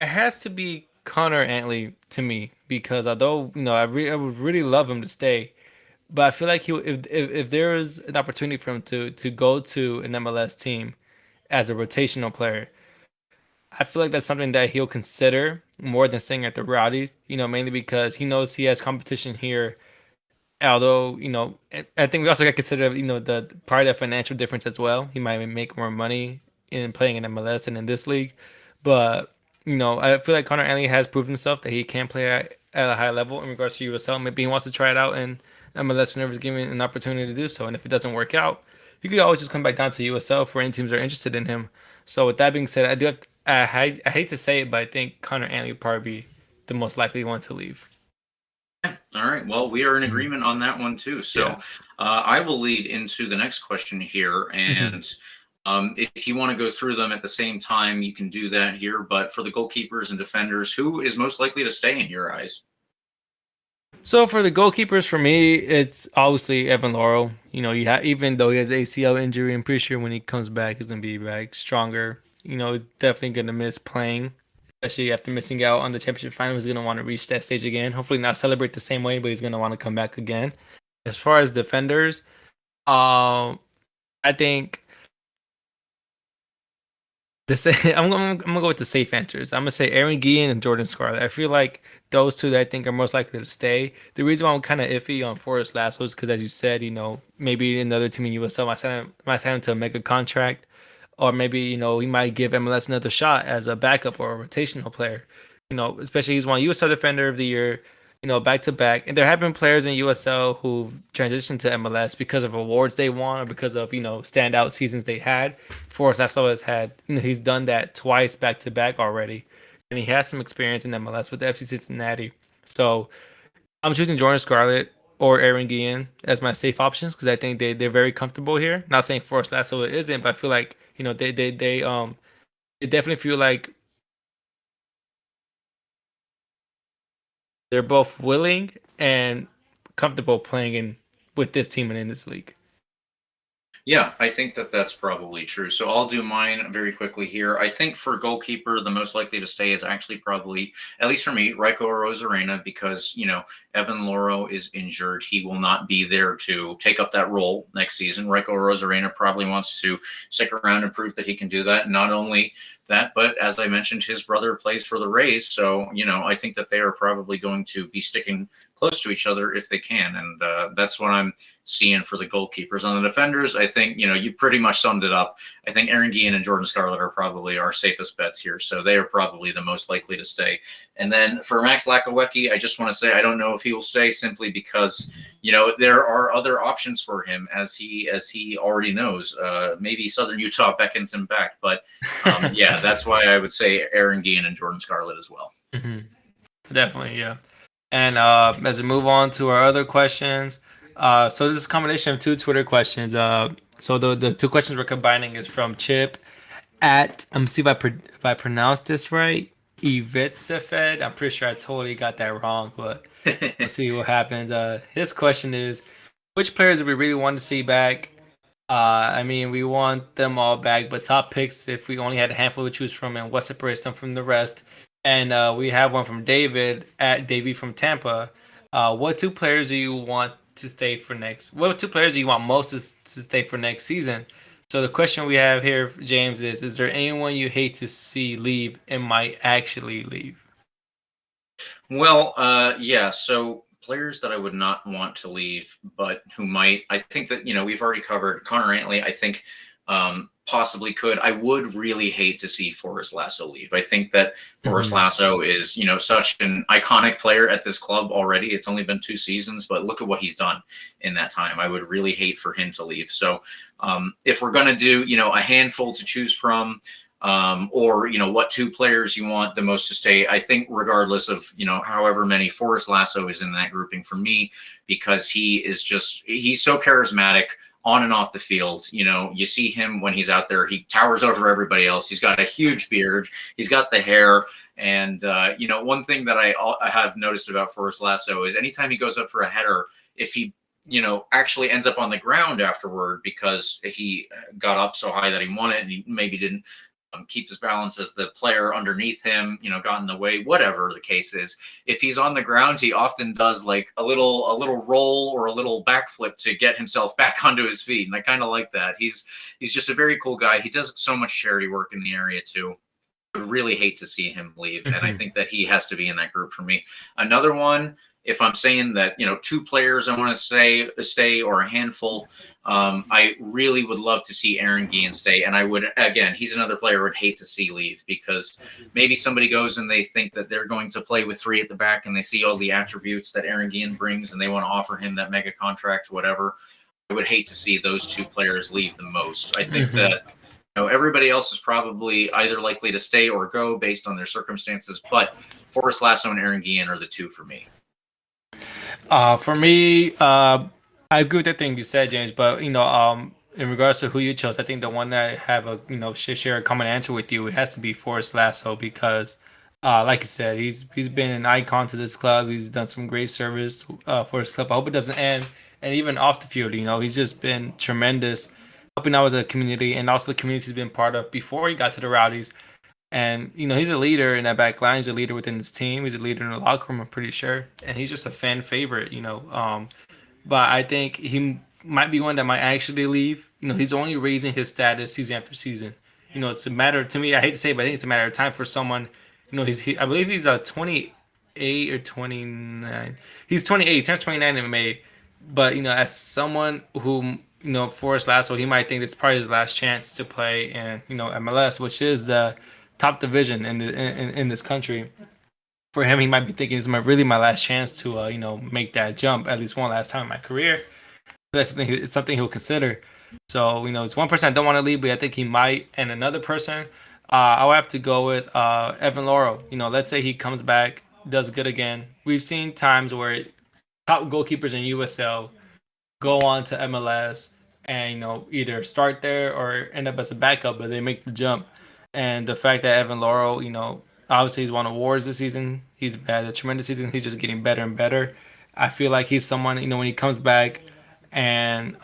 it has to be Conor Antley to me, because although I would really love him to stay, but I feel like if there is an opportunity for him to go to an MLS team as a rotational player, I feel like that's something that he'll consider more than staying at the Rowdies, mainly because he knows he has competition here. Although, I think we also got to consider, the part of financial difference as well. He might make more money in playing in MLS and in this league. But, I feel like Conor Antley has proved himself that he can play at a high level in regards to USL. Maybe he wants to try it out in MLS whenever he's given an opportunity to do so. And if it doesn't work out, he could always just come back down to USL for any teams that are interested in him. So with that being said, I hate to say it, but I think Conor Antley would probably be the most likely one to leave. All right. Well, we are in agreement on that one too. So I will lead into the next question here. And if you want to go through them at the same time, you can do that here. But for the goalkeepers and defenders, who is most likely to stay in your eyes? So for the goalkeepers, for me, it's obviously Evan Laurel. Even though he has ACL injury, I'm pretty sure when he comes back, he's going to be back stronger. He's definitely going to miss playing, especially after missing out on the championship final. He's going to want to reach that stage again. Hopefully not celebrate the same way, but he's going to want to come back again. As far as defenders, I think I'm gonna go with the safe answers. I'm gonna say Aaron Guillen and Jordan Scarlett. I feel like those two that I think are most likely to stay. The reason why I'm kind of iffy on Forrest Lasso is because, as you said, maybe another team in USL might sign him to a mega contract, or maybe he might give MLS another shot as a backup or a rotational player. Especially he's won USL Defender of the Year, back to back. And there have been players in USL who transitioned to MLS because of awards they won or because of standout seasons they had. Forrest Lasso has had he's done that twice back to back already, and he has some experience in MLS with the FC Cincinnati. So I'm choosing Jordan Scarlett or Aaron Guillen as my safe options because I think they're very comfortable here. Not saying Forrest Lasso isn't, but I feel like they definitely feel like they're both willing and comfortable playing with this team and in this league. Yeah, I think that's probably true. So I'll do mine very quickly here. I think for goalkeeper, the most likely to stay is actually probably, at least for me, Raiko Rosarena, because, Evan Laurel is injured. He will not be there to take up that role next season. Raiko Rosarena probably wants to stick around and prove that he can do that. Not only that, but as I mentioned, his brother plays for the Rays. So, I think that they are probably going to be sticking close to each other if they can. And that's what I'm seeing for the goalkeepers. On the defenders, I think, you pretty much summed it up. I think Aaron Guillen and Jordan Scarlett are probably our safest bets here. So they are probably the most likely to stay. And then for Max Lackawecki, I just want to say I don't know if he will stay simply because, there are other options for him as he already knows. Maybe Southern Utah beckons him back. But yeah, that's why I would say Aaron Guillen and Jordan Scarlett as well. Mm-hmm. Definitely, yeah. And as we move on to our other questions, so this is a combination of 2 Twitter questions. So the 2 questions we're combining is from Chip at see if I pronounced this right, Ivetsefed. I'm pretty sure I totally got that wrong, but we'll see what happens. His question is, which players do we really want to see back? We want them all back, but top picks if we only had a handful to choose from, and what separates them from the rest. And we have one from David at Davey from Tampa. What 2 players do you want to stay for next? What 2 players do you want most to stay for next season? So the question we have here, James, is there anyone you hate to see leave and might actually leave? Well, yeah. So players that I would not want to leave, but who might, I think that, we've already covered Conor Antley. I think possibly could. I would really hate to see Forrest Lasso leave. I think that Forrest Lasso is, such an iconic player at this club already. It's only been 2 seasons, but look at what he's done in that time. I would really hate for him to leave. So if we're going to do, a handful to choose from, or, what 2 players you want the most to stay, I think regardless of, however many, Forrest Lasso is in that grouping for me, because he's so charismatic on and off the field. You see him when he's out there, he towers over everybody else. He's got a huge beard. He's got the hair. And, one thing that I have noticed about Forrest Lasso is anytime he goes up for a header, if he, actually ends up on the ground afterward because he got up so high that he won it and he maybe didn't keep his balance as the player underneath him, got in the way, whatever the case is. If he's on the ground, he often does like a little roll or a little backflip to get himself back onto his feet. And I kind of like that. He's just a very cool guy. He does so much charity work in the area too. I would really hate to see him leave. And I think that he has to be in that group for me. Another one, if I'm saying that, 2 players I want to stay or a handful, I really would love to see Aaron Guillen stay. And I would, again, he's another player I would hate to see leave, because maybe somebody goes and they think that they're going to play with 3 at the back and they see all the attributes that Aaron Guillen brings and they want to offer him that mega contract, whatever. I would hate to see those 2 players leave the most. I think that everybody else is probably either likely to stay or go based on their circumstances, but Forrest Lasso and Aaron Guillen are the 2 for me. For me, I agree with the thing you said, James. But in regards to who you chose, I think the one that I have a share a common answer with you, it has to be Forrest Lasso, because, like you said, he's been an icon to this club. He's done some great service for his club. I hope it doesn't end. And even off the field, he's just been tremendous, helping out with the community, and also the community he's been part of before he got to the Rowdies. And, he's a leader in that back line. He's a leader within his team. He's a leader in the locker room, I'm pretty sure. And he's just a fan favorite, But I think he might be one that might actually leave. He's only raising his status season after season. It's a matter, to me, I hate to say it, but I think it's a matter of time for someone. I believe he's 28 or 29. He's 28. He turns 29 in May. But, as someone who, Forrest Lasso, he might think this is probably his last chance to play in, MLS, which is the top division in this country. For him, he might be thinking it's really my last chance to make that jump at least one last time in my career. It's something he'll consider. So it's one person I don't want to leave, but I think he might. And another person, I'll have to go with Evan Laurel. Let's say he comes back, does good again. We've seen times where top goalkeepers in USL go on to MLS and either start there or end up as a backup, but they make the jump. And the fact that Evan Laurel, obviously he's won awards this season. He's had a tremendous season. He's just getting better and better. I feel like he's someone, when he comes back and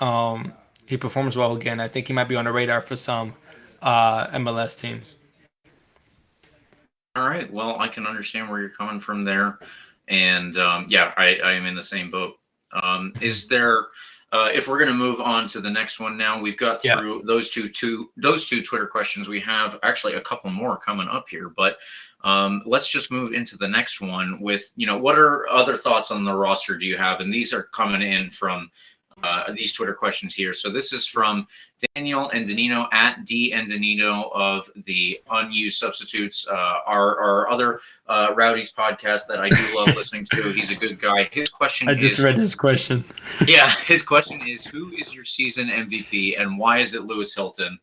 he performs well again, I think he might be on the radar for some MLS teams. All right. Well, I can understand where you're coming from there. And I am in the same boat. Is there... if we're going to move on to the next one now, we've got through those two Twitter questions. We have actually a couple more coming up here, but let's just move into the next one with, what are other thoughts on the roster do you have? And these are coming in from these Twitter questions here. So this is from Daniel Endinino at D Endinino of the Unused Substitutes, our other Rowdies podcast that I do love listening to. He's a good guy. His question I just read his question. Yeah, his question is, who is your season MVP and why is it Lewis Hilton?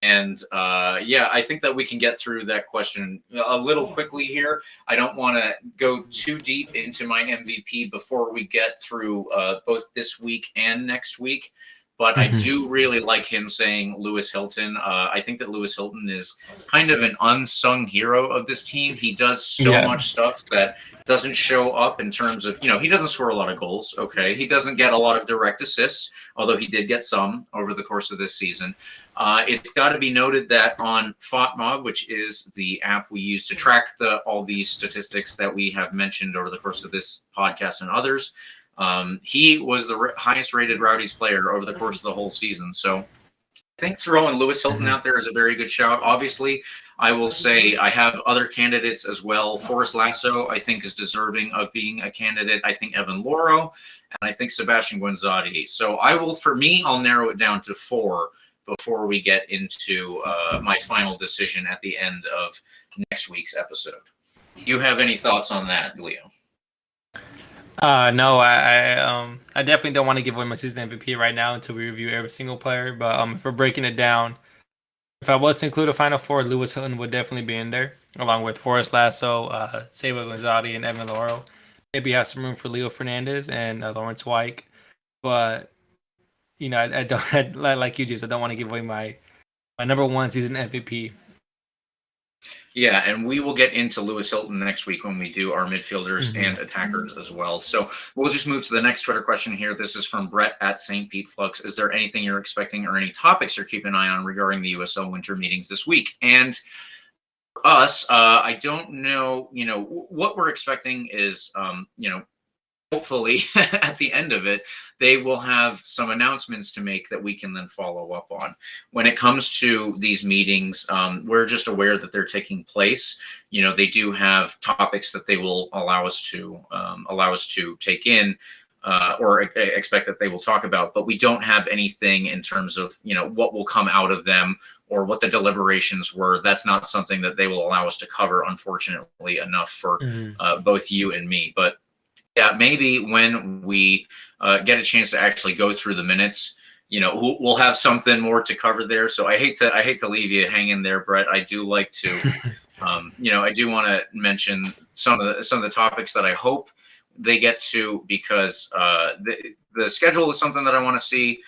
And I think that we can get through that question a little quickly here. I don't want to go too deep into my MVP before we get through both this week and next week. But I do really like him saying Lewis Hilton. I think that Lewis Hilton is kind of an unsung hero of this team. He does so much stuff that doesn't show up in terms of, he doesn't score a lot of goals. Okay. He doesn't get a lot of direct assists, although he did get some over the course of this season. It's got to be noted that on FOTMOB, which is the app we use to track all these statistics that we have mentioned over the course of this podcast and others, he was the highest rated Rowdies player over the course of the whole season. So I think throwing Lewis Hilton out there is a very good shout. Obviously, I will say I have other candidates as well. Forrest Lasso, I think, is deserving of being a candidate. I think Evan Laurel, and I think Sebastian Guenzati. So I'll narrow it down to 4 before we get into my final decision at the end of next week's episode. Do you have any thoughts on that, Leo? No, I definitely don't want to give away my season MVP right now until we review every single player. But if we're breaking it down, if I was to include a Final Four, Lewis Hilton would definitely be in there, along with Forrest Lasso, Seba Gonzalez, and Evan Laurel. Maybe have some room for Leo Fernandez and Lawrence White. But I don't like you, James. I don't want to give away my number one season MVP. Yeah, and we will get into Lewis Hilton next week when we do our midfielders and attackers as well. So we'll just move to the next Twitter question here. This is from Brett at St. Pete Flux. Is there anything you're expecting or any topics you're keeping an eye on regarding the USL winter meetings this week? And for us, I don't know, what we're expecting is, hopefully at the end of it, they will have some announcements to make that we can then follow up on. When it comes to these meetings, we're just aware that they're taking place. They do have topics that they will allow us to take in or expect that they will talk about, but we don't have anything in terms of, what will come out of them or what the deliberations were. That's not something that they will allow us to cover, unfortunately enough for both you and me. But yeah, maybe when we get a chance to actually go through the minutes, we'll have something more to cover there. So I hate to leave you hanging there, Brett. I do like to, I do want to mention some of the topics that I hope they get to, because the schedule is something that I want to see,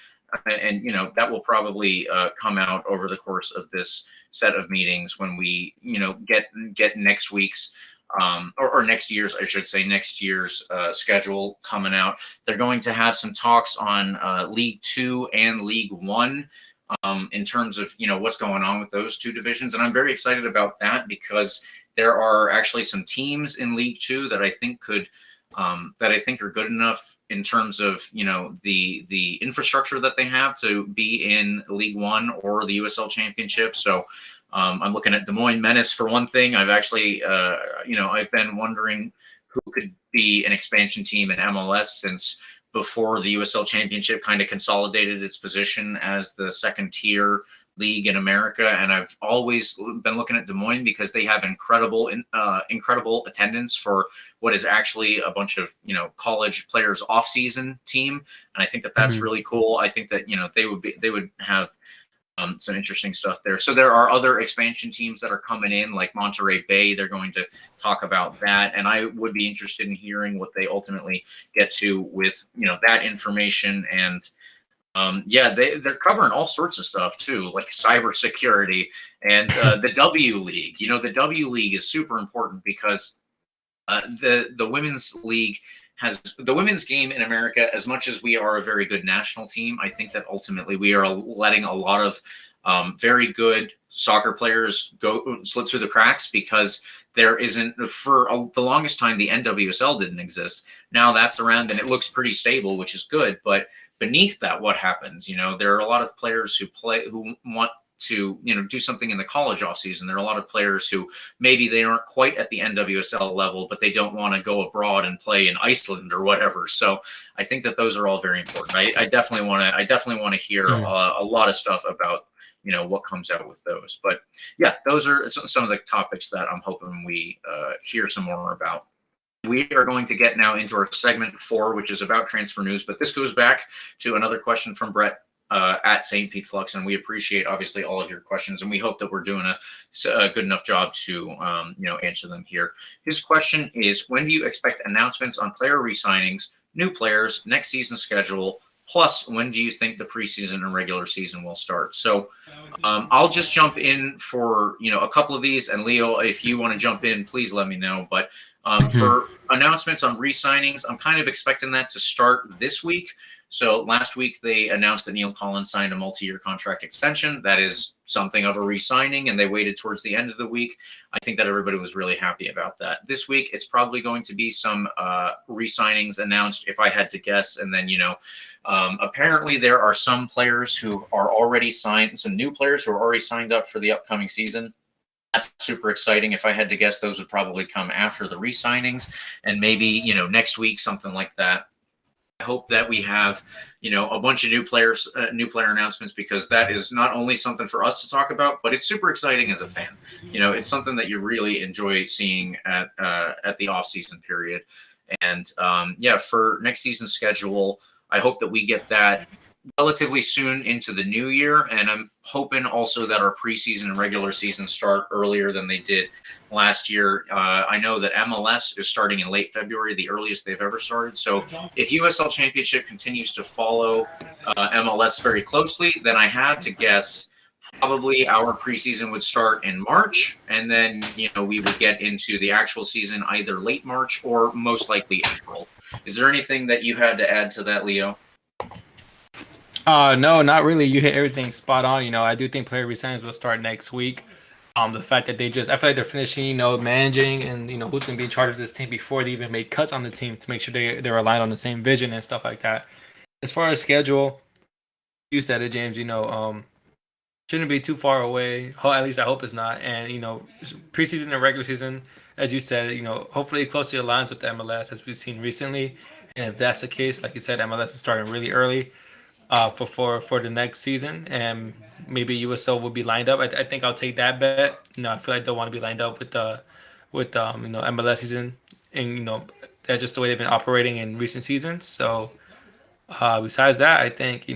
and that will probably come out over the course of this set of meetings when we get next week's. Or next year's, I should say, next year's schedule coming out. They're going to have some talks on League 2 and League 1 in terms of, what's going on with those two divisions. And I'm very excited about that, because there are actually some teams in League 2 that I think are good enough in terms of, the infrastructure that they have to be in League 1 or the USL Championship. So I'm looking at Des Moines Menace for one thing. I've actually, I've been wondering who could be an expansion team in MLS since before the USL Championship kind of consolidated its position as the second tier league in America. And I've always been looking at Des Moines because they have incredible attendance for what is actually a bunch of, college players off-season team. And I think that that's really cool. I think that, they would have some interesting stuff there. So there are other expansion teams that are coming in, like Monterey Bay. They're going to talk about that, and I would be interested in hearing what they ultimately get to with that information. And they're covering all sorts of stuff too, like cybersecurity and the W League. The W League is super important because the women's league has the women's game in America. As much as we are a very good national team, I think that ultimately we are letting a lot of very good soccer players slip through the cracks, because there isn't, for the longest time, the NWSL didn't exist. Now that's around and it looks pretty stable, which is good. But beneath that, what happens? There are a lot of players who want to do something in the college off season. There are a lot of players who maybe they aren't quite at the NWSL level, but they don't want to go abroad and play in Iceland or whatever. So I think that those are all very important. I definitely want to hear a lot of stuff about what comes out with those. But yeah, those are some of the topics that I'm hoping we hear some more about. We are going to get now into our segment 4, which is about transfer news. But this goes back to another question from Brett at St. Pete Flux, and we appreciate obviously all of your questions, and we hope that we're doing a good enough job to answer them here. His question is, when do you expect announcements on player re-signings, new players, next season schedule, plus when do you think the preseason and regular season will start? So I'll just jump in for a couple of these, and Leo, if you want to jump in, please let me know. But for announcements on re-signings, I'm kind of expecting that to start this week. So last week they announced that Neill Collins signed a multi-year contract extension. That is something of a re-signing, and they waited towards the end of the week. I think that everybody was really happy about that. This week it's probably going to be some re-signings announced, if I had to guess. And then apparently there are some players who are already signed, some new players who are already signed up for the upcoming season. That's super exciting. If I had to guess, those would probably come after the re-signings, and maybe next week, something like that. I hope that we have, a bunch of new player announcements, because that is not only something for us to talk about, but it's super exciting as a fan. It's something that you really enjoy seeing at the off-season period. And for next season's schedule, I hope that we get that relatively soon into the new year, and I'm hoping also that our preseason and regular season start earlier than they did last year. I know that MLS is starting in late February, the earliest they've ever started. So if USL Championship continues to follow MLS very closely, then I had to guess probably our preseason would start in March, and then we would get into the actual season either late March or most likely April. Is there anything that you had to add to that, Leo? No, not really. You hit everything spot on. I do think player resigns will start next week. The fact that I feel like they're finishing, managing and, who's going to be in charge of this team before they even make cuts on the team to make sure they're aligned on the same vision and stuff like that. As far as schedule, you said it, James, shouldn't be too far away. At least I hope it's not. And, preseason and regular season, as you said, hopefully closely aligns with the MLS as we've seen recently. And if that's the case, like you said, MLS is starting really early. For the next season, and maybe USL will be lined up. I think I'll take that bet. I feel like they'll want to be lined up with MLS season, and that's just the way they've been operating in recent seasons. So besides that, I think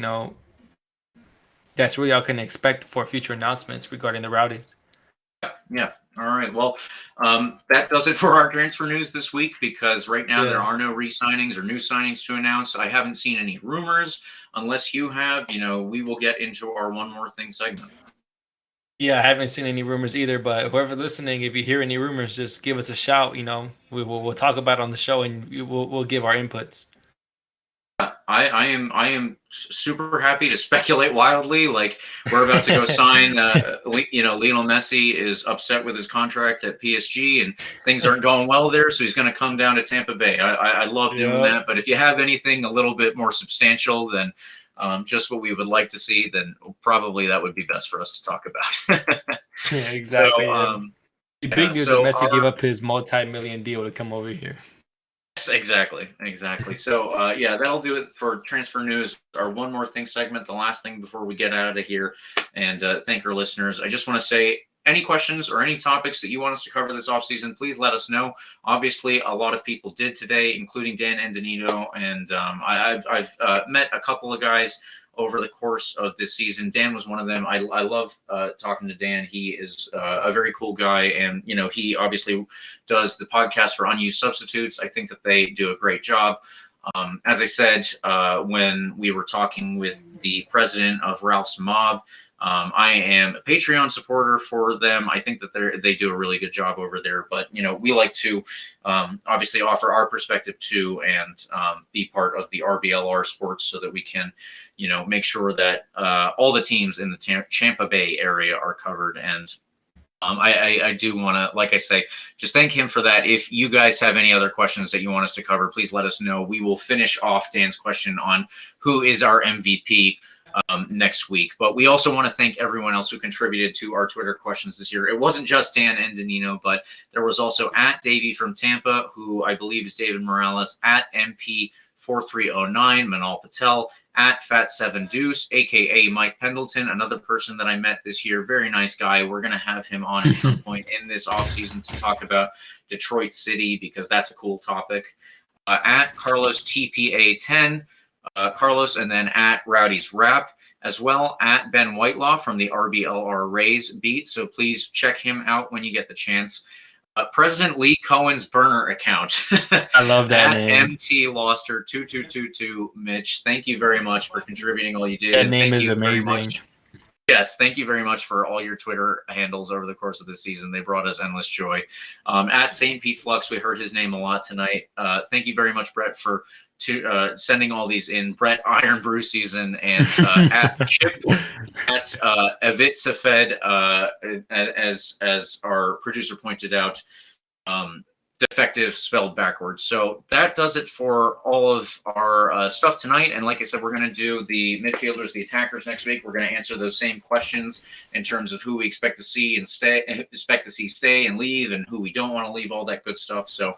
that's really all I can expect for future announcements regarding the Rowdies. Yeah. All right. Well, that does it for our transfer news this week, because right now there are no re-signings or new signings to announce. I haven't seen any rumors. Unless you have, we will get into our one more thing segment. Yeah, I haven't seen any rumors either, but whoever listening, if you hear any rumors, just give us a shout. We'll talk about it on the show, and we'll give our inputs. I am super happy to speculate wildly. Like, we're about to go sign. Lionel Messi is upset with his contract at PSG, and things aren't going well there, so he's going to come down to Tampa Bay. I love doing that. But if you have anything a little bit more substantial than just what we would like to see, then probably that would be best for us to talk about. Yeah, exactly. So, the big news that Messi gave up his multi-million deal to come over here. Exactly. So, that'll do it for transfer news. Our one more thing segment, the last thing before we get out of here, and thank our listeners. I just want to say, any questions or any topics that you want us to cover this offseason, please let us know. Obviously, a lot of people did today, including Dan Endonino, and I've met a couple of guys over the course of this season. Dan was one of them. I love talking to Dan. He is a very cool guy, and he obviously does the podcast for Unused Substitutes. I think that they do a great job. As I said, when we were talking with the president of Ralph's Mob, I am a Patreon supporter for them. I think that they do a really good job over there. But we like to obviously offer our perspective too, and be part of the RBLR sports, so that we can make sure that all the teams in the Tampa Bay area are covered. And I do want to, like I say, just thank him for that. If you guys have any other questions that you want us to cover, please let us know. We will finish off Dan's question on who is our MVP next week. But we also want to thank everyone else who contributed to our Twitter questions this year. It wasn't just Dan Endonino, but there was also at Davey from Tampa, who I believe is David Morales, at MP4309, Manal Patel, at Fat7 Deuce, aka Mike Pendleton, another person that I met this year. Very nice guy. We're going to have him on at some point in this offseason to talk about Detroit City, because that's a cool topic. At Carlos TPA10, Carlos, and then at Rowdies Rap, as well at Ben Whitelaw from the RBLR Rays beat. So please check him out when you get the chance. President Lee Cohen's burner account. I love that at name. MT Loster 2222 Mitch. Thank you very much for contributing all you did. That name is amazing. Yes, thank you very much for all your Twitter handles over the course of this season. They brought us endless joy. At St. Pete Flux, we heard his name a lot tonight. Thank you very much, Brett, for sending all these in. Brett Iron Brew Season, and at Chip, at Evit Safed, as our producer pointed out, defective spelled backwards. So that does it for all of our stuff tonight. And like I said, we're going to do the midfielders, the attackers next week. We're going to answer those same questions in terms of who we expect to see stay and leave, and who we don't want to leave, all that good stuff. So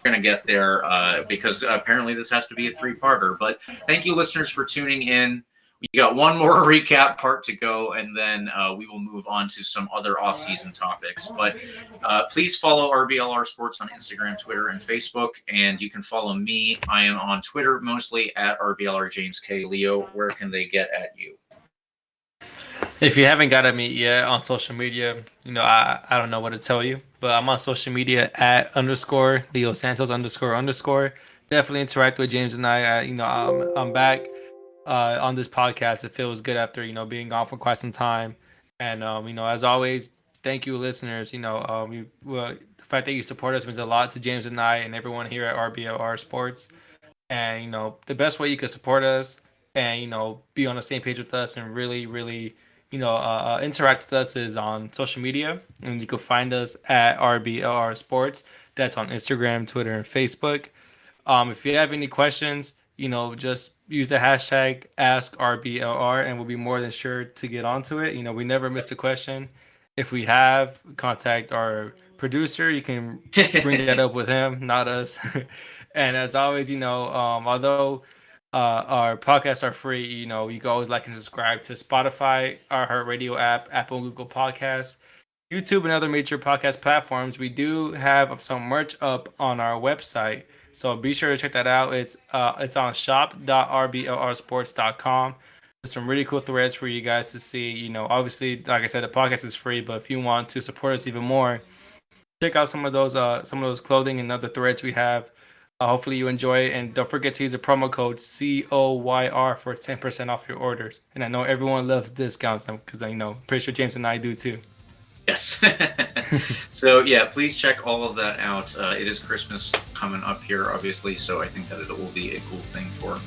going to get there because apparently this has to be a 3-parter. But thank you, listeners, for tuning in. We got one more recap part to go, and then we will move on to some other off-season topics. But please follow RBLR Sports on Instagram, Twitter, and Facebook. And you can follow me. I am on Twitter mostly at RBLR James K. Leo. Where can they get at you? If you haven't got at me yet on social media, I don't know what to tell you, but I'm on social media at _Leo Santos __. Definitely interact with James and I. I'm back on this podcast. It feels good after being gone for quite some time, and as always, thank you, listeners. The fact that you support us means a lot to James and I and everyone here at RBLR Sports. And the best way you can support us and be on the same page with us and really interact with us is on social media, and you can find us at RBLR Sports. That's on Instagram, Twitter, and Facebook. If you have any questions, just use the hashtag #AskRBLR, and we'll be more than sure to get onto it. We never missed a question. If we have, contact our producer. You can bring that up with him, not us. And as always, although our podcasts are free, you can always like and subscribe to Spotify, our iHeartRadio app, Apple and Google Podcasts, YouTube, and other major podcast platforms. We do have some merch up on our website, so be sure to check that out. It's on shop.rblrsports.com. There's some really cool threads for you guys to see. Obviously, like I said, the podcast is free, but if you want to support us even more, check out some of those clothing and other threads we have. Hopefully you enjoy it, and don't forget to use the promo code COYR for 10% off your orders. And I know everyone loves discounts because pretty sure James and I do too. Yes. So yeah, please check all of that out. It is Christmas coming up here, obviously, so I think that it will be a cool thing for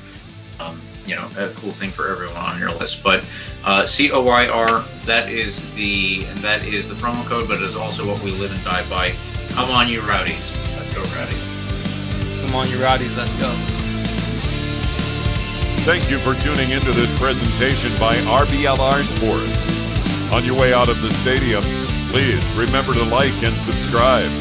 everyone on your list. But COYR, that is the promo code, but it is also what we live and die by. Come on, you Rowdies. Let's go, Rowdies. Come on, you Rowdies. Let's go. Thank you for tuning into this presentation by RBLR Sports. On your way out of the stadium, please remember to like and subscribe.